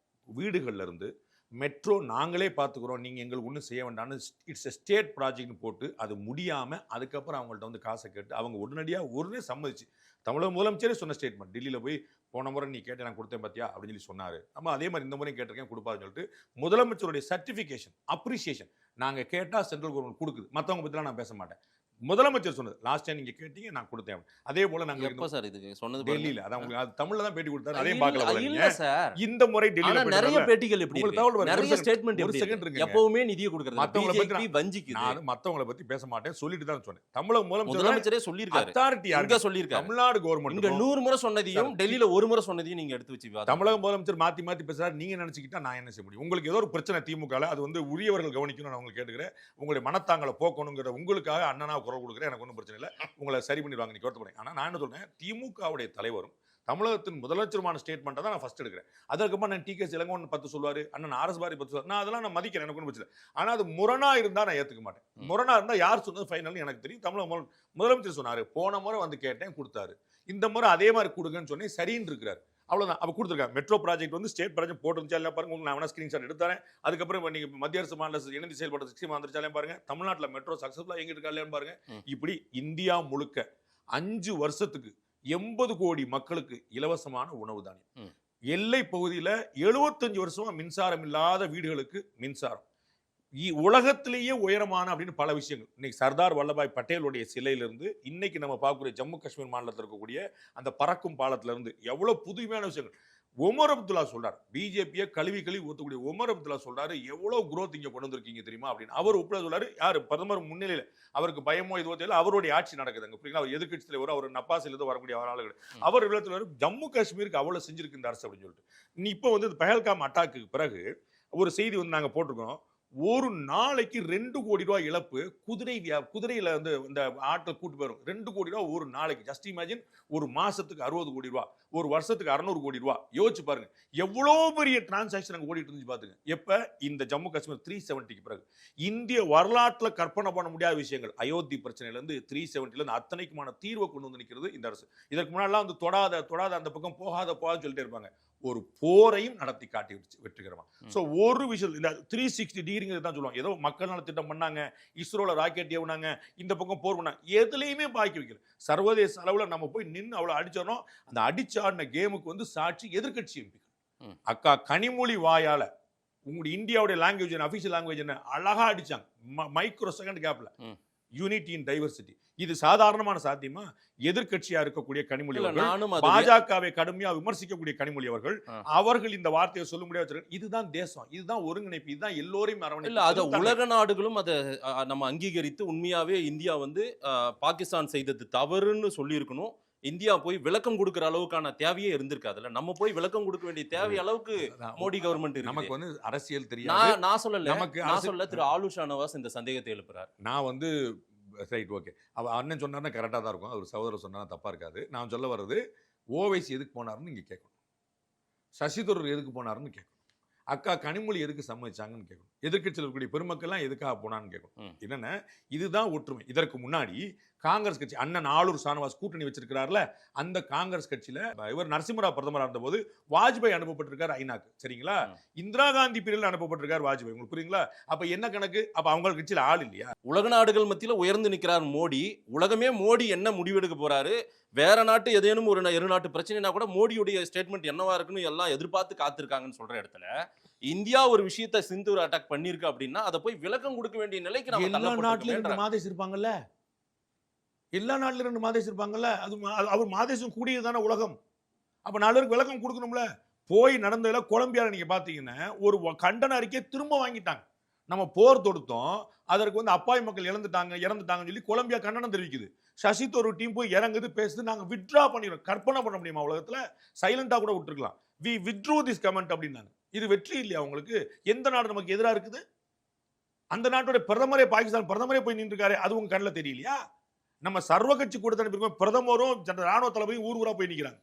வீடுகள்லேருந்து மெட்ரோ நாங்களே பார்த்துக்குறோம், நீங்கள் எங்களுக்கு ஒன்றும் செய்ய வேண்டாம்னு இட்ஸ் எ ஸ்டேட் ப்ராஜெக்ட்னு போட்டு அது முடியாமல் அதுக்கப்புறம் அவங்கள்ட்ட வந்து காசை கேட்டு அவங்க உடனே சம்மதிச்சு தமிழக முதலமைச்சரே சொன்ன ஸ்டேட்மெண்ட், டெல்லியில் போய் போன முறை நீ கேட்டு நான் கொடுத்தேன் பார்த்தியா அப்படின்னு சொல்லி சொன்னார். நம்ம அதே மாதிரி இந்த முறையும் கேட்டிருக்கேன் கொடுப்பாருன்னு சொல்லிட்டு முதலமைச்சருடைய சர்டிஃபிகேஷன் அப்ரிசியேஷன் நாங்கள் கேட்டால் சென்ட்ரல் கவர்மெண்ட் கொடுக்குது. மற்றவங்க பற்றிலாம் நான் பேச மாட்டேன். முதலமைச்சர் சொன்னது லாஸ்ட் டைம் நீங்க கேட்டீங்க நான் கொடுத்தேன். அதே போல நாங்க எப்ப சார் இதுக்கு சொன்னது? டெல்லியில அதான் உங்களுக்கு அது தமிழ்ல தான் பேட்டி கொடுத்தாரு. அதே பார்க்கல போல இல்ல சார். இந்த முறை டெல்லியில நிறைய பேட்டிகள் எப்படி இருக்கு? நிறைய ஸ்டேட்மென்ட் ஒரு செகண்ட் இருக்கு. எப்பவுமே நிதியை கொடுக்கிறது மத்தவங்கள பத்தி வஞ்சிக்குது. நான் மத்தவங்கள பத்தி பேச மாட்டேன் சொல்லிட்டு தான் சொன்னேன். தமிழக முதலமைச்சரே சொல்லிருக்காரு. அத்தாரிட்டி யாருங்க சொல்லிருக்காரு? தமிழ்நாடு கவர்மெண்ட் இங்க 100 முறை சொன்னதையும் டெல்லியில ஒரு முறை சொன்னதையும் நீங்க எடுத்து வச்சு தமிழக முதலமைச்சர் மாத்தி மாத்தி பேசுறாரு. நீங்க நினைச்சுக்கிட்டா நான் என்ன செய்ய முடியும்? உங்களுக்கு ஏதோ ஒரு பிரச்சனை திமுகல, அது வந்து உரியவர்கள் கவனிக்கணும். நான் உங்களுக்கு கேட்டுக்கிறேன். உங்களுடைய மனத்தாங்களை போக்கணுங்கிற உங்களுக்காக அண்ணனா குரல் கொடுக்குறேன். எனக்கு ஒன்றும் பிரச்சனை இல்லை. உங்களை சரி பண்ணிடுவாங்க நீ வருத்தப்பட. ஆனால் நான் என்ன சொல்றேன், திமுகவுடைய தலைவரும் தமிழகத்தின் முதலமைச்சருமான ஸ்டேட்மெண்ட்டை தான் நான் ஃபர்ஸ்ட் எடுக்கிறேன். அதற்கப்புறம் நான் டிகே இளங்கோவன் 10 சொல்லுவாரு, அண்ணன் ஆர்எஸ் பாரதி 10 சொல்லுவாரு. நான் அதெல்லாம் நான் மதிக்கிறேன், எனக்கு ஒன்றும் பிரச்சனை. ஆனால் அது முரணா இருந்தால் நான் ஏற்றுக்க மாட்டேன். முரணா இருந்தால் யார் சொன்னது ஃபைனல்னு எனக்கு தெரியும். தமிழக முதலமைச்சர் சொன்னாரு, போன முறை வந்து கேட்டேன் கொடுத்தாரு, இந்த முறை அதே மாதிரி கொடுங்கன்னு சொன்னேன், சரின்னு இருக்கிறாரு. அவ்வளோதான். அப்போ கொடுத்துருக்காங்க. மெட்ரோ ப்ராஜெக்ட் வந்து ஸ்டேட் ப்ராஜெக்ட் போட்டுருந்துச்சா இல்லை பாருங்க. உங்களுக்கு நான் வேணா ஸ்கிரீன்ஷாட் எடுத்துறேன். அதுக்கப்புறம் இப்போ நீங்கள் மத்திய அரசு மாநில இணைந்து செயல்படுற ஸ்கீம் வந்துருச்சாலே பாருங்க. தமிழ்நாட்டில் மெட்ரோ சக்ஸஸ்ஃபுல்லாக எங்கே இருக்காலேன்னு பாருங்க. இப்படி இந்தியா முழுக்க 5 வருஷத்துக்கு 80 கோடி மக்களுக்கு இலவசமான உணவு தானியம். எல்லை பகுதியில் 75 வருஷமா மின்சாரம் இல்லாத வீடுகளுக்கு மின்சாரம். உலகத்திலேயே உயரமான அப்படின்னு பல விஷயங்கள். இன்னைக்கு சர்தார் வல்லபாய் பட்டேலுடைய சிலையிலிருந்து இன்னைக்கு நம்ம பார்க்கக்கூடிய ஜம்மு காஷ்மீர் மாநிலத்தில் இருக்கக்கூடிய அந்த பறக்கும் பாலத்துல இருந்து எவ்வளவு புதுமையான விஷயங்கள். ஒமர் அப்துல்லா சொல்றாரு, பிஜேபியை கழுவி ஊத்தக்கூடிய ஒமர் அப்துல்லா சொல்றாரு, எவ்வளவு குரோத் இங்க கொண்டு வந்திருக்கீங்க தெரியுமா அப்படின்னு. அவர் உட்பட சொல்றாரு. யாரு? பிரதமர் முன்னிலையில். அவருக்கு பயமோ இதுவோ தெரியல, அவருடைய ஆட்சி நடக்குதுங்க. புரியுங்களா? அவர் எதிர்கட்சி தலைவர், அவர் நப்பாசிலிருந்து வரக்கூடிய ஆளுகள். அவர் விளத்துல ஜம்மு காஷ்மீருக்கு அவ்வளவு செஞ்சிருக்கு இந்த அரசு அப்படின்னு சொல்லிட்டு. இப்போ வந்து பஹல்காம் அட்டாக்கு பிறகு ஒரு செய்தி வந்து நாங்க போட்டிருக்கோம். ஒரு நாளைக்கு 2 கோடி ரூபாய் இழப்பு. குதிரையில வந்து இந்த ஆட்டை கூட்டு போயிடும். 2 கோடி ரூபாய் ஒரு நாளைக்கு. Just imagine. ஒரு மாசத்துக்கு 60 கோடி ரூபாய், ஒரு வருஷத்துக்கு 600 கோடி ரூபாய். யோசிச்சு பாருங்க எவ்வளவு பெரிய டிரான்சாக்சன் அங்க ஓடிட்டு இருந்துச்சு பாத்துங்க. எப்ப? இந்த ஜம்மு காஷ்மீர் 370க்கு பிறகு. இந்திய வரலாற்றுல கற்பனை பண்ண முடியாத விஷயங்கள். அயோத்தி பிரச்சனையில இருந்து 370ல இருந்து அத்தனைக்குமான தீர்வை கொண்டு வந்து நிற்கிறது இந்த அரசு. இதற்கு முன்னாடிலாம் வந்து தொடாத அந்த பக்கம் போகாத சொல்லிட்டே இருப்பாங்க. ஒரு போரையும் நடத்தி காட்டி வெற்றிகரமா. சோ ஒரு விஷயம் இந்த 360 டிகிரிங்கிறது தான் சொல்லுவாங்க. ஏதோ மக்கள் நல திட்டம் பண்ணாங்க, இஸ்ரோல ராக்கெட் ஏவுனாங்க, இந்த பக்கம் போர் பண்ணாங்க, எதுலையுமே பாக்கி வைக்கல. சர்வதேச அளவுல நம்ம போய் நின்று அவ்வளவு அடிச்சோம். அந்த அடிச்சாடின கேமுக்கு வந்து சாட்சி எதிர்கட்சி எம்பிக்கள். அக்கா கனிமொழி வாயால உங்களுடைய இந்தியாவுடைய லாங்குவேஜ் என்ன, அபிஷியல் லாங்குவேஜ் என்ன அழகா அடிச்சாங்க. மைக்ரோ செகண்ட் கேப்ல. யூனிட்டி இன் டைவர்சிட்டி. இது சாதாரணமான சாத்தியமா? எதிர்கட்சியா இருக்கக்கூடிய கனிமொழி அவர்கள், பாஜகவை கடுமையா விமர்சிக்கக்கூடிய கனிமொழி அவர்கள் இந்த வார்த்தையை சொல்ல முடியாது. இதுதான் தேசம், இதுதான் ஒருங்கிணைப்பு, இதுதான் எல்லோரையும் அரவணைப்பு. அது உலக நாடுகளும் அதை நம்ம அங்கீகரித்து உண்மையாவே இந்தியா வந்து பாகிஸ்தான் செய்தது தவறுன்னு சொல்லி இருக்கணும். இந்தியா போய் விளக்கம் கொடுக்கிற அளவுக்கான தேவையே இருந்திருக்காதுல்ல. நம்ம போய் விளக்கம் கொடுக்க வேண்டிய தேவை அளவுக்கு மோடி கவர்மெண்ட் இருக்கு. நமக்கு வந்து அரசியல் தெரியாது. நான் சொல்லல திரு ஆலு ஷானவாஸ் இந்த சந்தேகத்தை எழுப்புறார். நான் வந்து ரைட், ஓகே, அவ அண்ணன் சொன்னார்னா கரெக்டாக தான் இருக்கும். அவர் சகோதரர் சொன்னா தப்பா இருக்காது. நான் சொல்ல வர்றது, ஓவைசி எதுக்கு போனாருன்னு இங்க கேட்கணும், சசி தரூர் எதுக்கு போனாருன்னு கேட்கணும், அக்கா கனிமொழி எதுக்கு சம்மதிச்சாங்கன்னு கேட்கணும், எதிர்கட்சியில் இருக்கக்கூடிய பெருமக்கள்லாம் எதுக்காக போனான்னு கேட்கணும். என்னன்னா இதுதான் ஒற்றுமை. இதற்கு முன்னாடி காங்கிரஸ் கட்சி அண்ணன் ஆளூர் ஷானவாஸ் கூட்டணி வச்சிருக்கிறார்ல, அந்த காங்கிரஸ் கட்சியில இவர் நரசிம்மராவ் பிரதமராக இருந்த போது வாஜ்பாய் அனுப்பப்பட்டிருக்காரு ஐநாக்கு. சரிங்களா? இந்திரா காந்தி பீரியட்ல அனுப்பப்பட்டிருக்காரு வாஜ்பாய். உங்களுக்கு புரியுங்களா? அப்ப என்ன கணக்கு? அப்ப அவங்க கட்சியில ஆள் இல்லையா? உலக நாடுகள் மத்தியில உயர்ந்து நிற்கிறார் மோடி. உலகமே மோடி என்ன முடிவெடுக்க போறாரு, வேற நாட்டு ஏதேனும் ஒரு நாட்டு பிரச்சனைனா கூட மோடியுடைய ஸ்டேட்மெண்ட் என்னவா இருக்குன்னு எல்லாம் எதிர்பார்த்து காத்திருக்காங்கன்னு சொல்ற இடத்துல இந்தியா ஒரு விஷயத்தை சிந்தூர் அட்டாக் பண்ணிருக்கு அப்படின்னா அதை போய் விளக்கம் கொடுக்க வேண்டிய நிலைக்கு நம்ம எல்லா நாட்டிலும் 2 மாதேஷ் இருப்பாங்கல்ல, எல்லா நாட்டிலும் 2 மாதேஷ் இருப்பாங்கல்ல. அது அவர் மாதேஷம் கூடியது தானே உலகம். அப்ப 4 பேருக்கு விளக்கம் கொடுக்கணும்ல. போய் நடந்ததுல கொலம்பியால நீங்க பாத்தீங்கன்னா ஒரு கண்டன அறிக்கையை திரும்ப வாங்கிட்டாங்க. நம்ம போர் தொடுத்தோம், அதற்கு வந்து அப்பாவி மக்கள் இறந்துட்டாங்கன்னு சொல்லி கொலம்பியா கண்டனம் தெரிவிக்குது. சசி தரூர் டீம் போய் இறங்குது, பேசுது, நாங்க வித்ட்ரா பண்ணிடுறோம். கற்பனை பண்ண முடியுமா உலகத்துல? சைலண்டா கூட விட்டுருக்கலாம். வி வித்ட்ரூ திஸ் கமெண்ட் அப்படின்னாங்க. இது வெற்றி இல்லையா உங்களுக்கு? எந்த நாடு நமக்கு எதிராக இருக்குது? அந்த நாட்டோட பிரதமரே பாகிஸ்தான் பிரதமரே போய் நின்று இருக்காரு, அது உங்க கண்ணில் தெரியலையா? நம்ம சர்வ கட்சி கூட்டத்தில் பிரதமரும் ராணுவ தளபதியும் ஊர் ஊரா போய் நிக்கிறாங்க.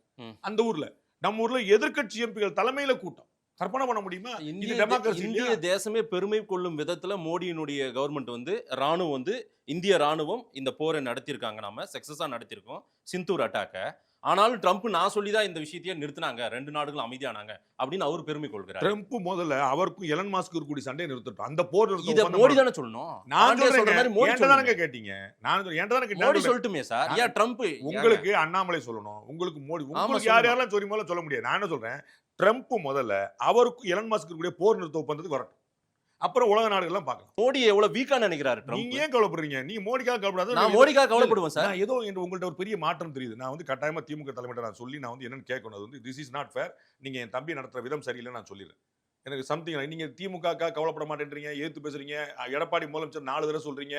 அந்த ஊர்ல நம்ம ஊர்ல எதிர்க்கட்சி எம்பிகள் தலைமையில கூட்டம். கற்பனை பண்ண முடியுமா? இந்திய தேசமே பெருமை கொள்ளும் விதத்துல மோடியினுடைய கவர்மெண்ட் வந்து ராணுவம் வந்து இந்திய ராணுவம் இந்த போரை நடத்தியிருக்காங்க, நாம சக்சஸா நடத்தியிருக்கோம் சிந்தூர் அட்டாக்க. ஆனாலும் ட்ரம்ப் நான் சொல்லிதான் இந்த விஷயத்தையே நிறுத்தினாங்க, 2 நாடுகளும் அமைதியானாங்க அப்படின்னு அவர் பெருமை கொள்கிறார். ட்ரம்ப் முதல்ல அவருக்கும் எலன் மாஸ்க்கு கூடிய சண்டையை நிறுத்தட்டும். அந்த போர் இத மோடி தானே சொல்லணும். நான் சொல்ற மாதிரி மோடி தானே கேட்டீங்க. நான் மோடி சொல்லட்டுமே சார். ஏன் ட்ரம்ப்? உங்களுக்கு அண்ணாமலை சொல்லணும், உங்களுக்கு மோடி, உங்களுக்கு யார் யாரெல்லாம் சொல்ல முடியாது. நான் என்ன சொல்றேன், ட்ரம்ப் முதல்ல அவருக்கும் எலன் மாஸ்க்கு கூடிய போர் நிறுத்த ஒப்பந்தத்துக்கு வரட்டும், அப்புறம் உலக நாடுகள்லாம் பார்க்கலாம். மோடி எவ்வளவு வீக்கா நினைக்கிறாரு ட்ரம்ப். நீங்க ஏன் கவலைப்படுறீங்க? நீங்க மோடிக்காக கவலைப்படாத. நான் மோடிக்காக கவலைப்படுவேன் சார். ஏதோ உங்கள்ட்ட ஒரு பெரிய மாற்றம் தெரியுது. நான் வந்து கட்டாயமா திமுக தலைமையிட்ட நான் சொல்லி நான் வந்து என்னன்னு கேட்கணும். அது வந்து திஸ் இஸ் நாட் ஃபேர், நீங்க என் தம்பி நடத்துற விதம் சரியில்லைன்னு நான் சொல்லிடுறேன். எனக்கு சம்திங் நீங்க திமுக கவலைப்பட மாட்டேன்றீங்க, எதிர்த்து பேசுறீங்க. எடப்பாடி முதலமைச்சர் 4 தடவை சொல்றீங்க,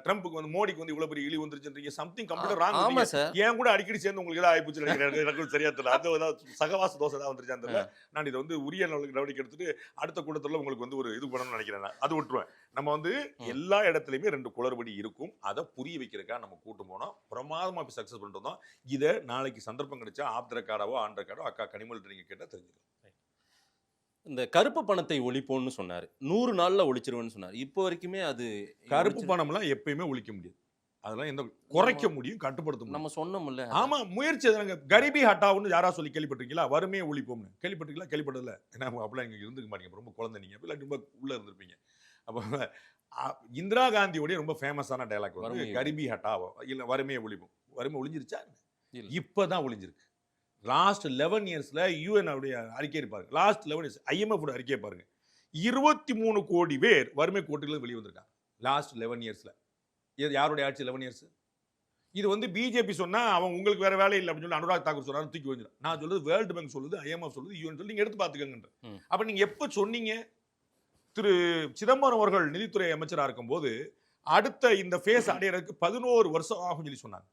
ட்ரம்ப்புக்கு வந்து மோடிக்கு வந்து இவ்வளவு பெரிய இழி வந்துருச்சுன்றீங்க. சம்திங் கம்ப்ளீட்டா ராங். ஆமா சார். ஏன் கூட அடிக்கடி சேர்ந்து உங்களுக்கு ஏதாவது ஆயிப்போச்சு நினைக்கிறேன். எனக்கு சரியா தெரியல. அது சகவாச தோசை தான் வந்துருச்சு அந்த. நான் இதை வந்து உரிய நடவடிக்கை எடுத்துட்டு அடுத்த கூட்டத்துல உங்களுக்கு வந்து ஒரு இது பண்ணணும்னு நினைக்கிறேன். அது விட்டுருவேன். நம்ம வந்து எல்லா இடத்துலயுமே 2 குளறுபடி இருக்கும். அதை புரிய வைக்கிறதுக்காக நம்ம கூட்டம் போனோம். பிரமாதமா சக்சஸ் பண்ணிட்டு வந்தோம். இதை நாளைக்கு சந்தர்ப்பம் கிடைச்சா ஆப்தர காடாவோ ஆண்ட காடோ அக்கா கனிமொழி நீங்க கேட்டா தெரிஞ்சுக்கலாம். இந்த கருப்பு பணத்தை ஒழிப்போம்னு சொன்னாரு, 100 நாள்ல ஒழிச்சிருவேன்னு சொன்னாரு. இப்போ வரைக்குமே அது கருப்பு பணம்லாம் எப்பயுமே ஒழிக்க முடியாது. அதெல்லாம் எந்த குறைக்க முடியும், கட்டுப்படுத்த முடியும். நம்ம சொன்னோம்ல. ஆமா, முயற்சி எதுங்க. கரிபி ஹட்டாவுன்னு யாரா சொல்லி கேள்விப்பட்டிருக்கீங்களா? வறுமையை ஒழிப்போம்னு கேள்விப்பட்டிருக்கீங்களா? கேள்விப்பட்டதில்ல. ஏன்னா அப்படிலாம் இங்க இருந்துக்க மாட்டீங்க, ரொம்ப குழந்தை நீங்க, இல்லாட்டி ரொம்ப உள்ள இருந்திருப்பீங்க. அப்ப இந்திரா காந்தியோடைய ரொம்ப ஃபேமஸான டைலாக் வந்து கரிபி ஹட்டாவோ இல்ல வறுமையை ஒழிப்போம். வறுமை ஒழிஞ்சிருச்சா? இப்பதான் ஒழிஞ்சிருக்கு. லாஸ்ட் 11 இயர்ஸ்ல UN அறிக்கை பாருங்க. லாஸ்ட் 11 இயர்ஸ் IMF அறிக்கை பாருங்க. 23 கோடி பேர் வறுமை கோட்டிலிருந்து வெளியே வந்திருக்காங்க லாஸ்ட் 11 இயர்ஸ்ல. யாருடைய ஆட்சி 11 இயர்ஸ்? இது வந்து பிஜேபி சொன்னா அவன் உங்களுக்கு வேற வேலை இல்லை அப்படின்னு சொல்லி அனுராக் தாக்கூர் சொன்னாரு, தூக்கி வந்துடும். நான் சொல்றது வேர்ல்டு பேங்க் சொல்லுது, IMF சொல்லுது, UN சொல்லி நீங்க எடுத்து பாத்துக்கங்க. அப்ப நீங்க எப்ப சொன்னீங்க? திரு சிதம்பரம் அவர்கள் நிதித்துறை அமைச்சரா இருக்கும்போது அடுத்த இந்த ஃபேஸ் அடையறதுக்கு 11 வருஷம் ஆகும் சொல்லி சொன்னாங்க.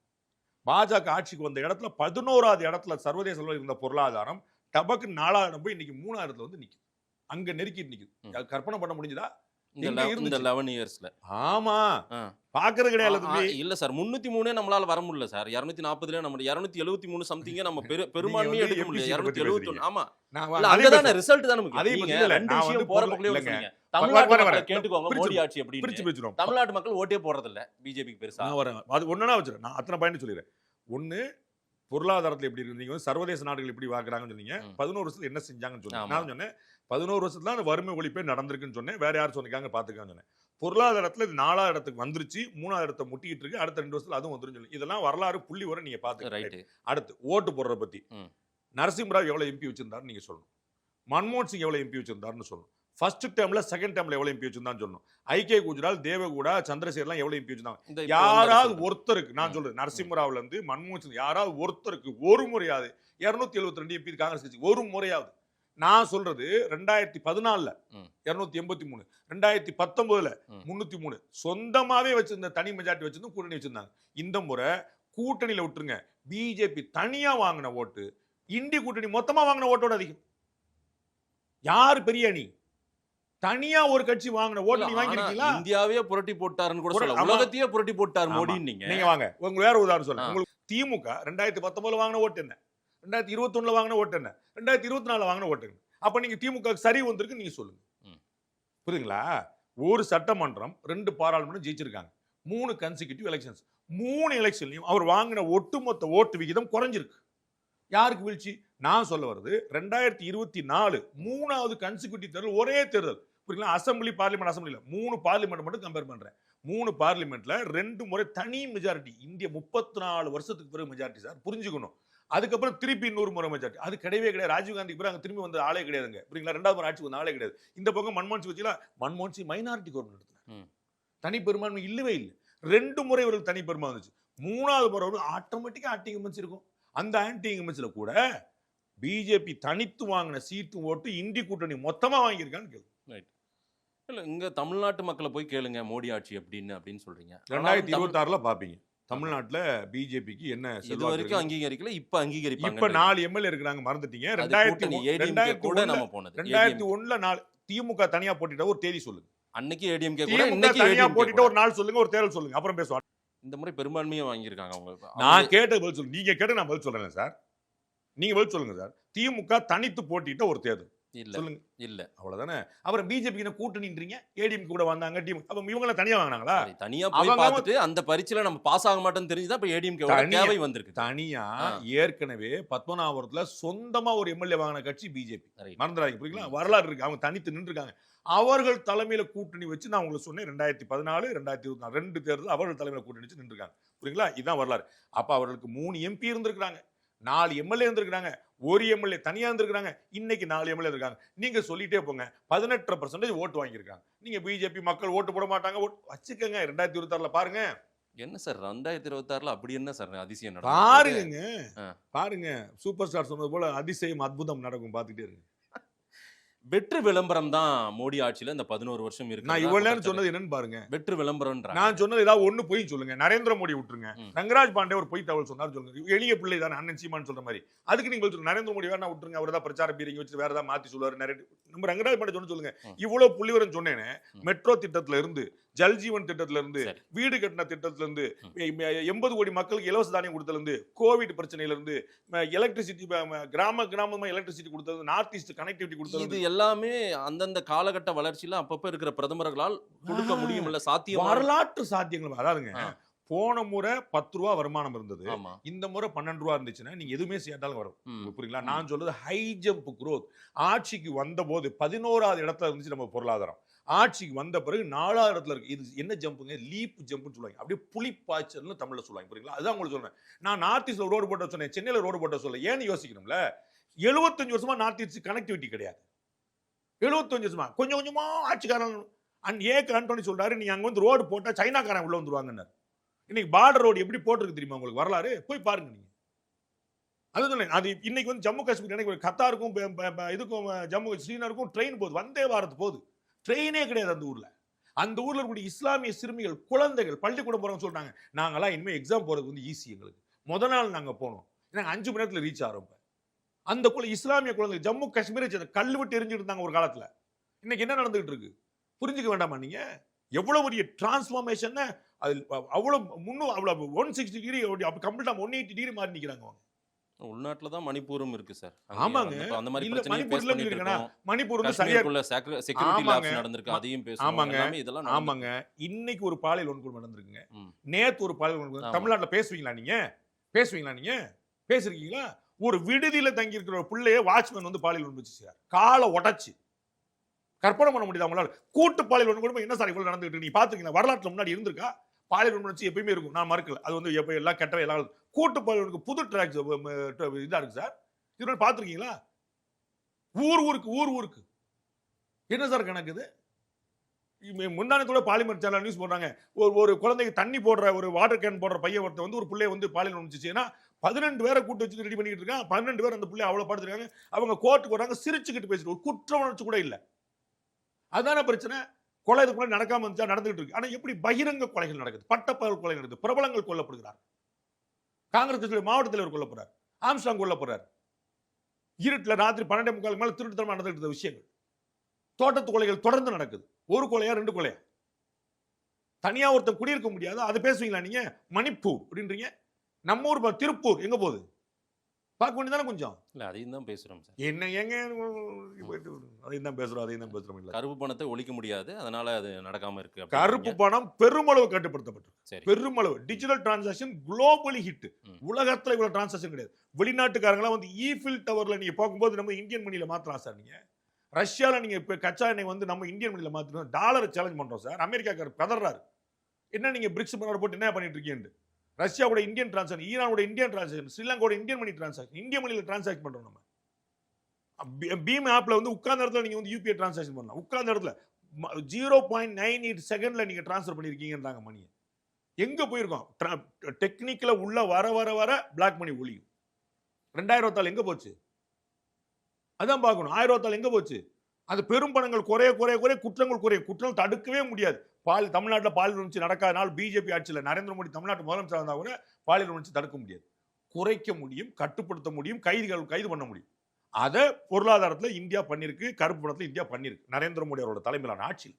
பாஜக ஆட்சிக்கு வந்த இடத்துல 11வது இடத்துல சர்வதேச அளவில் இருந்த பொருளாதாரம் டபக்கு 4வது இடம் போய் இன்னைக்கு 3ஆயிரத்துல வந்து நிக்குது. அங்க நெருக்கிட்டு நிக்குது. கற்பனை பண்ண முடிஞ்சதா? இந்த 11 இயர்ஸ்ல. ஆமா, பாக்குறது கிடையாது. இல்ல சார், 303 நம்மளால வர முடியல சார். 240ல நம்ம 273 சம்திங்கே நம்ம பெரும்பான்மையை எடுக்க முடியல. 271. ஆமா, அங்கதான ரிசல்ட் தான முக்கியம். அதே பத்தி இல்ல, ரெண்டு விஷயம் போற பக்கலயே சொல்லுங்க. தமிழ்நாட்டுல கேட்டுக்கோங்க, மோடி ஆட்சி எப்படி பிரிச்சு பிரிச்சுறோம். தமிழ்நாட்டு மக்கள் ஓட்டே போறது இல்ல பிஜேபிக்கு பெருசா. நான் வரேன், அது ஒண்ணா வச்சிரேன். நான் அத்தனை பாயிண்ட் சொல்லிறேன். ஒண்ணு, பொருளாதாரத்துல எப்படி இருந்தீங்க, சர்வதேச நாடுகள் எப்படி வாங்குறாங்கன்னு சொன்னீங்க. 11 வருஷத்துல என்ன செஞ்சாங்கன்னு சொன்னீங்க. நான் சொன்னேன் 11 வருஷத்துல அந்த வறுமை ஒழிப்பே நடந்திருக்குன்னு சொன்னேன். வேற யாரும் சொன்னீங்க பாத்துக்கான்னு சொன்னேன். பொருளாதாரத்துல 4வது இடத்துக்கு வந்துருச்சு, 3வது இடத்தை முட்டிக்கிட்டு இருக்கு. அடுத்த 2 வருஷத்துல அதுவும் வந்துரும் சொல்லி இதெல்லாம் வரலாறு புள்ளி வர நீங்க பாத்துக்க. அடுத்து ஓட்டு போடுறத பத்தி நரசிம்மராவ் எவ்வளவு எம்பி வச்சிருந்தாரு நீங்க சொல்லணும். மன்மோகன் சிங் எவ்வளவு எம்பி வச்சிருந்தாருன்னு சொல்லணும். ஃபர்ஸ்ட் டேர்ம்ல செகண்ட் டேர்ம்ல எவ்வளவு எம்பி வச்சிருந்தான்னு சொல்லணும். ஐகே குஜ்ரால், தேவகூடா, சந்திரசேகர்லாம் எவ்வளவு எம்பி வச்சிருந்தாங்க. யாராவது ஒருத்தருக்கு, நான் சொல்றேன் நரசிம்மராவ்ல இருந்து மன்மோகன் சிங், யாராவது ஒருத்தருக்கு ஒரு முறையாவது 272 எம்பி காங்கிரஸ் கட்சி ஒரு முறையாவது. நான் சொல்றது 2014ல 283, 2019ல 303 சொந்தமாவே வச்சிருந்த தனி மெஜாரிட்டி வச்சிருந்து கூட்டணி வச்சிருந்தாங்க. இந்த முறை கூட்டணியில விட்டுருங்க, பிஜேபி தனியா வாங்கின ஓட்டு இண்டி கூட்டணி மொத்தமா வாங்கின ஓட்டோட அதிகம். யாரு பெரிய அணி? தனியா ஒரு கட்சி வாங்கின ஓட்டு நீ வாங்கிருக்கீங்களா? இந்தியாவே புரட்டி போட்டாருன்னு கூட சொல்லலாம், உலகத்தையே புரட்டி போட்டார் மோடி. நீங்க வாங்க, உங்களுக்கு வேற உதாரணம் சொல்றேன். உங்களுக்கு திமுக 2019ல வாங்கின ஓட்டு என்ன, 2021ல வாங்கின ஓட்டு என்ன, 2024ல வாங்கின ஓட்டு என்ன? அப்ப நீங்க திமுக சரி வந்திருக்கு நீங்க சொல்லுங்க. புரியுதுங்களா? ஒரு சட்டமன்றம் 2 பாராளுமன்றம் ஜெயிச்சிருக்காங்க. 3 கன்சிக்யூட்டிவ் எலெக்ஷன்ஸ். 3 எலெக்ஷன்லயும் அவர் வாங்கின ஒட்டுமொத்த ஓட்டு விகிதம் குறைஞ்சிருக்கு. யாருக்கு வீழ்ச்சி? நான் சொல்ல வருது 2024 3வது கன்சிக்யூட்டிவ் தேர்தல், ஒரே தேர்தல். புரியுங்களா? அசம்பிளி, பார்லிமெண்ட், அசம்பிளில 3 பார்லிமெண்ட் மட்டும் கம்பேர் பண்றேன். 3 பார்லிமெண்ட்ல 2 முறை தனி மெஜாரிட்டி. இந்திய 34 வருஷத்துக்கு பிறகு மெஜாரிட்டி சார், புரிஞ்சுக்கணும். அதுக்கப்புறம் திருப்பி 100 முறை மெஜாரிட்டி. அது கிடையவே கிடையாது. ராஜீவ்காந்தி பிறகு அங்க திரும்பி வந்த ஆளே கிடையாதுங்க. புரியுங்களா? 2வது முறை ஆட்சி வந்த ஆளே கிடையாது. இந்த பக்கம் மன்மோகன் சிங் வச்சுல, மன்மோகன் சிங் மைனாரிட்டி கவர்மெண்ட் நடத்தினார். தனி பெரும்பான்மை இல்லவே இல்லை. 2 முறை இவருக்கு தனி பெரும்பான்மை வந்துச்சு. 3வது முறை ஆட்டோமேட்டிக்கா ஆன்டி இன்கம்பன்சி இருக்கும். அந்த ஆன்டி இன்கம்பன்சில கூட பிஜேபி தனித்து வாங்கின சீட்டு ஓட்டு இண்டி கூட்டணி மொத்தமா வாங்கியிருக்கான்னு கேளு. இல்ல, இங்க தமிழ்நாட்டு மக்களை போய் கேளுங்க மோடி ஆட்சி அப்படின்னு சொல்றீங்க. 2026ல பாப்பீங்க தமிழ்நாட்டுல பிஜேபிக்கு என்ன இது வரைக்கும் அங்கீகரிக்கல, இப்ப அங்கீகரிப்பாங்க. இப்ப 4 எம்எல்ஏ இருக்கிறாங்க, மறந்துட்டீங்க. 2001ல 4 திமுக தனியா போட்டிட்ட ஒரு தேதி சொல்லுங்க. அன்னைக்கு ஏடிஎம்கே கூட திமுக இன்னைக்கு தனியா ADMK போட்டிட்டு கூட. ஒரு நாள் சொல்லுங்க, ஒரு தேர்தல் சொல்லுங்க, அப்புறம் பேசுவோம். இந்த முறை பெரும்பான்மையை வாங்கியிருக்காங்க அவங்க. நான் கேட்ட பதில் சொல்லுங்க. நீங்க கேட்ட நான் பதில் சொல்றேன் சார். நீங்க பதில் சொல்லுங்க சார். திமுக தனித்து போட்டிட்ட ஒரு தேர்தல் இல்ல சொல்லுங்க. இல்ல அவ்வளவுதானே. அப்புறம் பிஜேபி கூட்டணின்றீங்க, ஏடிஎம் கூட வந்தாங்க டீம். அப்ப இவங்க தனியா வாங்கினாங்களா? சரி, தனியா போய் அவங்க பார்த்துட்டு அந்த பரீட்சையில நம்ம பாஸ் ஆக மாட்டோம்னு தெரிஞ்சுதான் இப்ப ஏடிஎம்கே தனியா- தேவை வந்திருக்கு. தனியா ஆ. ஏற்கனவே பத்மநாபபுரத்துல சொந்தமா ஒரு எம்எல்ஏ வாங்கின கட்சி பிஜேபி. Right. மறந்துடாதீங்க, புரியுங்களா? வரலாறு இருக்கு. அவங்க தனித்து நின்றுருக்காங்க. அவர்கள் தலைமையில கூட்டணி வச்சு நான் உங்களுக்கு சொன்னேன் 2014 2024 2 தேர்தல் அவர்கள் தலைமையில கூட்டணி வச்சு நின்றுருக்காங்க. புரியுங்களா? இதுதான் வரலாறு. அப்ப அவர்களுக்கு 3 எம்பி இருந்திருக்காங்க, 4 எம்எல்ஏ இருந்திருக்காங்க, ஒரு எம்எல்ஏ தனியா இருந்திருக்காங்க, இன்னைக்கு 4 எம்எல்ஏ இருக்காங்க. நீங்க சொல்லிட்டே போங்க. 18% ஓட்டு வாங்கியிருக்காங்க. நீங்க பிஜேபி மக்கள் ஓட்டு போட மாட்டாங்க, வச்சுக்கோங்க. 2026 பாருங்க, என்ன சார் 2026 அப்படி என்ன சார் அதிசயம் நடக்கும்? பாருங்க ஆ. பாருங்க. சூப்பர் ஸ்டார் சொன்னது போல அதிசயம் அற்புதம் நடக்கும், பாத்துக்கிட்டே இருங்க. வெற்று விளம்பரம் தான் மோடி ஆட்சியில இந்த 11 வருஷம் இருக்கு. நான் இவ்வளவு நேரம் சொன்னது என்னன்னு பாருங்க. வெற்று விளம்பரம்ன்றாங்க. நான் சொன்னது ஏதாவது ஒண்ணு பொய் சொல்லுங்க. நரேந்திர மோடி விட்டுருங்க. ம். ரங்கராஜ் பாண்டே ஒரு பொய் தகவல் சொன்னார் சொல்லுங்க. எளிய பிள்ளை தானே அண்ணன் சீமான் சொல்ற மாதிரி. அதுக்கு நீங்க சொல்லுங்க. நரேந்திர மோடி வேணா விட்டுருங்க, அவர் தான் பிரச்சார பீரிங்க வச்சு வேற ஏதாவது மாத்தி சொல்லுவாரு. நம்ம ரங்கராஜ் பாண்டே சொன்ன சொல்லுங்க. இவ்வளவு புள்ளிவரம் சொன்னேனே, மெட்ரோ திட்டத்துல இருந்து, ஜல்ஜீவன் திட்டத்துல இருந்து, சரி. வீடு கட்டின திட்டத்துல இருந்து, 80 கோடி மக்களுக்கு இலவச தானியம் கொடுத்ததுல இருந்து, கோவிட் பிரச்சனையில இருந்து, எலக்ட்ரிசிட்டி கிராமமா எலக்ட்ரிசிட்டி கொடுத்தது, நார்த் ஈஸ்ட் கனெக்டிவிட்டி இது கொடுத்தது, எல்லாமே அந்தந்த காலகட்ட வளர்ச்சியில அப்பப்ப இருக்கிற பிரதமர்களால் கொடுக்க முடியும் இல்ல சாத்தியம். வரலாற்று சாத்தியங்கள். அதாவதுங்க, போன முறை 10 ரூபா வருமானம் இருந்தது, ஆமா. இந்த முறை 12 ரூபா இருந்துச்சுன்னா நீங்க எதுவுமே செய்யாட்டாலும் வரும். ம். புரியுங்களா? நான் சொல்றது ஹை ஜம்ப் growth. ஆட்சிக்கு வந்த போது 11வது இடத்துல இருந்துச்சு நம்ம பொருளாதாரம். ஆட்சிக்கு வந்த பிறகு 4வது இடத்துல இருக்கு. இது என்ன ஜம்புங்க? லீப் ஜம்ப்னு சொல்லுவாங்க. அப்படியே புலிப்பாய்ச்சல்னு தமிழ்ல சொல்லுவாங்க. புரியுங்களா? அதுதான் உங்களுக்கு சொல்றேன். நான் நார்த் ஈஸ்ட்ல ரோடு போட்ட சொன்னேன், சென்னையில ரோடு போட்ட சொல்ல. ஏன்னு யோசிக்கணும்ல. 75 வருஷமா நார்த் ஈஸ்ட் கனெக்டிவிட்டி கிடையாது. 75 வருஷமா கொஞ்சம் கொஞ்சமா ஆட்சிக்காரன் ஆண்டோனி சொல்றாரு, நீ அங்க வந்து ரோடு போட்டா சைனாக்காரன் உள்ள வந்துருவாங்கன்னு. இன்னைக்கு பார்டர் ரோடு எப்படி போட்டிருக்கு தெரியுமா உங்களுக்கு? வரலாறு போய் பாருங்க நீங்க. அதுதான் அது இன்னைக்கு வந்து ஜம்மு காஷ்மீர் எனக்கு கத்தாருக்கும் இதுக்கும் ஜம்மு ஸ்ரீநகருக்கும் ட்ரெயின் போகுது, வந்தே பாரத் போகுது. ட்ரெயினே கிடையாது அந்த ஊர்ல. அந்த ஊர்ல இருக்கக்கூடிய இஸ்லாமிய சிறுமிகள், குழந்தைகள் பள்ளிக்கூடம் போறவங்க சொல்றாங்க, நாங்கெல்லாம் இனிமே எக்ஸாம் போறதுக்கு வந்து ஈஸி எங்களுக்கு. முத நாள் நாங்க போனோம், நாங்க 5 மணி நேரத்துல ரீச் ஆகிறோம். அந்த இஸ்லாமிய குழந்தைகள் ஜம்மு காஷ்மீரை கல் விட்டு எரிஞ்சுட்டு இருந்தாங்க ஒரு காலத்துல. இன்னைக்கு என்ன நடந்துகிட்டு இருக்கு புரிஞ்சுக்க வேண்டாமா நீங்க? எவ்வளவு பெரிய டிரான்ஸ்ஃபார்மேஷன். அது அவ்வளவு அவ்வளவு 160 டிகிரி அப்படி கம்ப்ளீட்டா 180 டிகிரி மாறி நிக்கிறாங்க அவங்க. உள்நாட்டுல தான் மணிப்பூரும் இருக்கு சார். ஆமாங்க. அந்த மாதிரி இல்ல, பிரச்சனையை மணிப்பூர்ல ஃபேஸ் பண்ணிட்டு இருக்குன்னா, இருக்கோம். மணிப்பூர் வந்து சரியா. காஷ்மீருக்குள்ள செக்யூரிட்டி ஆமாங்க. லாப்ஸ் நடந்திருக்கு, அதையும் பேசுவோம். ஆமாங்க. எல்லாமே இதெல்லாம் நடந்திருக்கு. ஆமாங்க. இன்னைக்கு ஒரு பாலியல் வன்கொடுமை நடந்திருக்குங்க. ம். நேத்து ஒரு பாலியல் வன்கொடுமை. ஆமா. தமிழ்நாட்டுல பேசுவீங்களா நீங்க? பேசுவீங்களா நீங்க? பேசிருக்கீங்களா? ஒரு விடுதியில தங்கி இருக்கிற ஒரு பிள்ளைய வாட்ச்மேன் வந்து பாலியல் வன்கொடுமை செய்றார். காலை உடைச்சு. கற்பனை பண்ண முடியுதா உங்களால? கூட்டு பாலியல் வன்கொடுமை என்ன சார் இவ்வளவு நடந்துட்டு இருக்கு? நீங்க பாத்துக்கீங்களா? வரலாற்றுல முன்னாடி இருந்திருக்கா? பாலியல் வன்கொடுமை எப்பயுமே இருக்கும், நான் மறுக்கல. அது வந்து எப்ப எல்லாம் கெட்டவை எல்லாம் கூட்டு பாலியல் புது ட்ராக்ஸ் இதா இருக்கு சார். இது பாத்துருக்கீங்களா? ஊருக்கு என்ன சார் கணக்கு இது? முன்னாடி பாலிமர் சேனல் நியூஸ் போடுறாங்க, ஒரு குழந்தைக்கு தண்ணி போடுற ஒரு வாட்டர் கேன் போடுற பையன் ஒருத்தர் வந்து ஒரு பிள்ளைய வந்து பாலியல் வன்கொடுமைச்சுன்னா 12 பேரை கூட்டு வச்சு ரெடி பண்ணிட்டு இருக்காங்க. 12 பேர் அந்த பிள்ளை அவ்வளவு படுத்துருக்காங்க. அவங்க கோர்ட்டுக்கு வராங்க, சிரிச்சுக்கிட்டு பேசிட்டு, ஒரு குற்ற உணர்ச்சி கூட இல்ல. அதான பிரச்சனை. கொலை இதுக்குள்ள நடக்காம இருந்துச்சா? நடந்துகிட்டு இருக்கு. ஆனா எப்படி பகிரங்க கொலைகள் நடக்குது, பட்டப்பகல் கொலை நடக்குது, பிரபலங்கள் கொல்லப்படுகிறார். காங்கிரஸ் கட்சியுடைய மாவட்ட தலைவர் கொல்லப்படுறார், ஆம்ஸ்டாங் கொல்லப்படுறார். இருட்டுல ராத்திரி 12:45 மேல திருட்டுத்தனமா நடந்துட்டு இருந்த விஷயங்கள். தோட்டத்து கொலைகள் தொடர்ந்து நடக்குது. ஒரு கொலையா 2 கொலையா? தனியா ஒருத்தன் குடியிருக்க முடியாது, அதை பேசுவீங்களா நீங்க? மணிப்பூர் அப்படின்றீங்க. நம்ம ஊர் திருப்பூர் எங்க போகுது? பார்க்க வேண்டியதானே கொஞ்சம். இல்ல அதையும் தான் பேசுறோம் சார். என்ன எங்க அதையும் தான் பேசுறோம் இல்ல. கருப்பு பணத்தை ஒழிக்க முடியாது, அதனால அது நடக்காம இருக்கு. கருப்பு பணம் பெருமளவு கட்டுப்படுத்தப்பட்டிருக்கு. சரி. பெருமளவு டிஜிட்டல் டிரான்சாக்ஷன் குளோபலி ஹிட். ம். உலகத்துல இவ்வளவு டிரான்சாக்ஷன் கிடையாது. வெளிநாட்டுக்காரங்களா வந்து ஈஃபில் டவர்ல நீங்க பார்க்கும்போது நம்ம இந்தியன் மணியில மாத்தலாம் சார். நீங்க ரஷ்யால நீங்க இப்ப கச்சா எண்ணெய் வந்து நம்ம இந்தியன் மணியில மாத்தணும், டாலரை சேலஞ்ச் பண்றோம் சார். அமெரிக்காக்காரர் பதறாரு, என்ன நீங்க பிரிக்ஸ் போட்டு என்ன பண்ணிட்டு இருக்கீங்க? ரஷ்யாவோட இந்தியன் டிரான்சாக்ஷன், ஈரானோட இந்தியன் டிரான்சாக்ஷன், ஸ்ரீலங்காவோட இந்தியன் மணி டிரான்சாக்ஷன், இந்திய மணியில டிரான்சாக்ட் பண்றோம் நம்ம. பீம் ஆப்ல வந்து உட்கார்ந்த இடத்துல நீங்க வந்து யூபிஐ டிரான்சாக்ஷன் பண்ணலாம். உட்கார்ந்த இடத்துல 0.98 செகண்ட்ல நீங்க டிரான்ஸ்ஃபர் பண்ணிருக்கீங்கன்றாங்க மணியை. எங்க போயிருக்கோம்? டெக்னிக்கல உள்ள வர பிளாக் மணி ஒளியும். 2024 எங்க போச்சு? அதான் பார்க்கணும். 1024 எங்க போச்சு? அது பெரும் பணங்கள் குறைய குற்றங்கள் குறைய. குற்றம் தடுக்கவே முடியாது. தமிழ்நாட்டில் பாலியல் வன்கொடுமை நடக்காதனால பிஜேபி ஆட்சியில் நரேந்திர மோடி தமிழ்நாட்டு முதலமைச்சர் இருந்தா கூட பாலியல் வன்கொடுமை தடுக்க முடியாது. குறைக்க முடியும், கட்டுப்படுத்த முடியும், கைது பண்ண முடியும். அதை பொருளாதாரத்தில் இந்தியா பண்ணிருக்கு, கருப்பு பணத்தில் இந்தியா பண்ணிருக்கு நரேந்திர மோடி அவரோட தலைமையிலான ஆட்சியில்.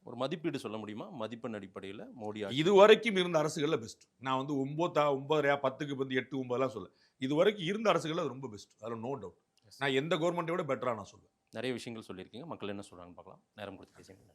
ஒரு மதிப்பீடு சொல்ல முடியுமா? மதிப்பெண் அடிப்படையில் மோடி ஆட்சி இதுவரைக்கும் இருந்த அரசுகள்ல பெஸ்ட். நான் வந்து 9 10க்கு வந்து 8 9 சொல்ல. இதுவரைக்கும் இருந்த அரசுகள்ல அது ரொம்ப பெஸ்ட். அதுல நோ டவுட். நான் எந்த கவர்மெண்ட்டை விட பெட்டரா நான் சொல்லுவேன். நிறைய விஷயங்கள் சொல்லியிருக்கீங்க. மக்கள் என்ன சொல்றாங்கன்னு பார்க்கலாம். நேரம் கொடுத்து பேசுங்க.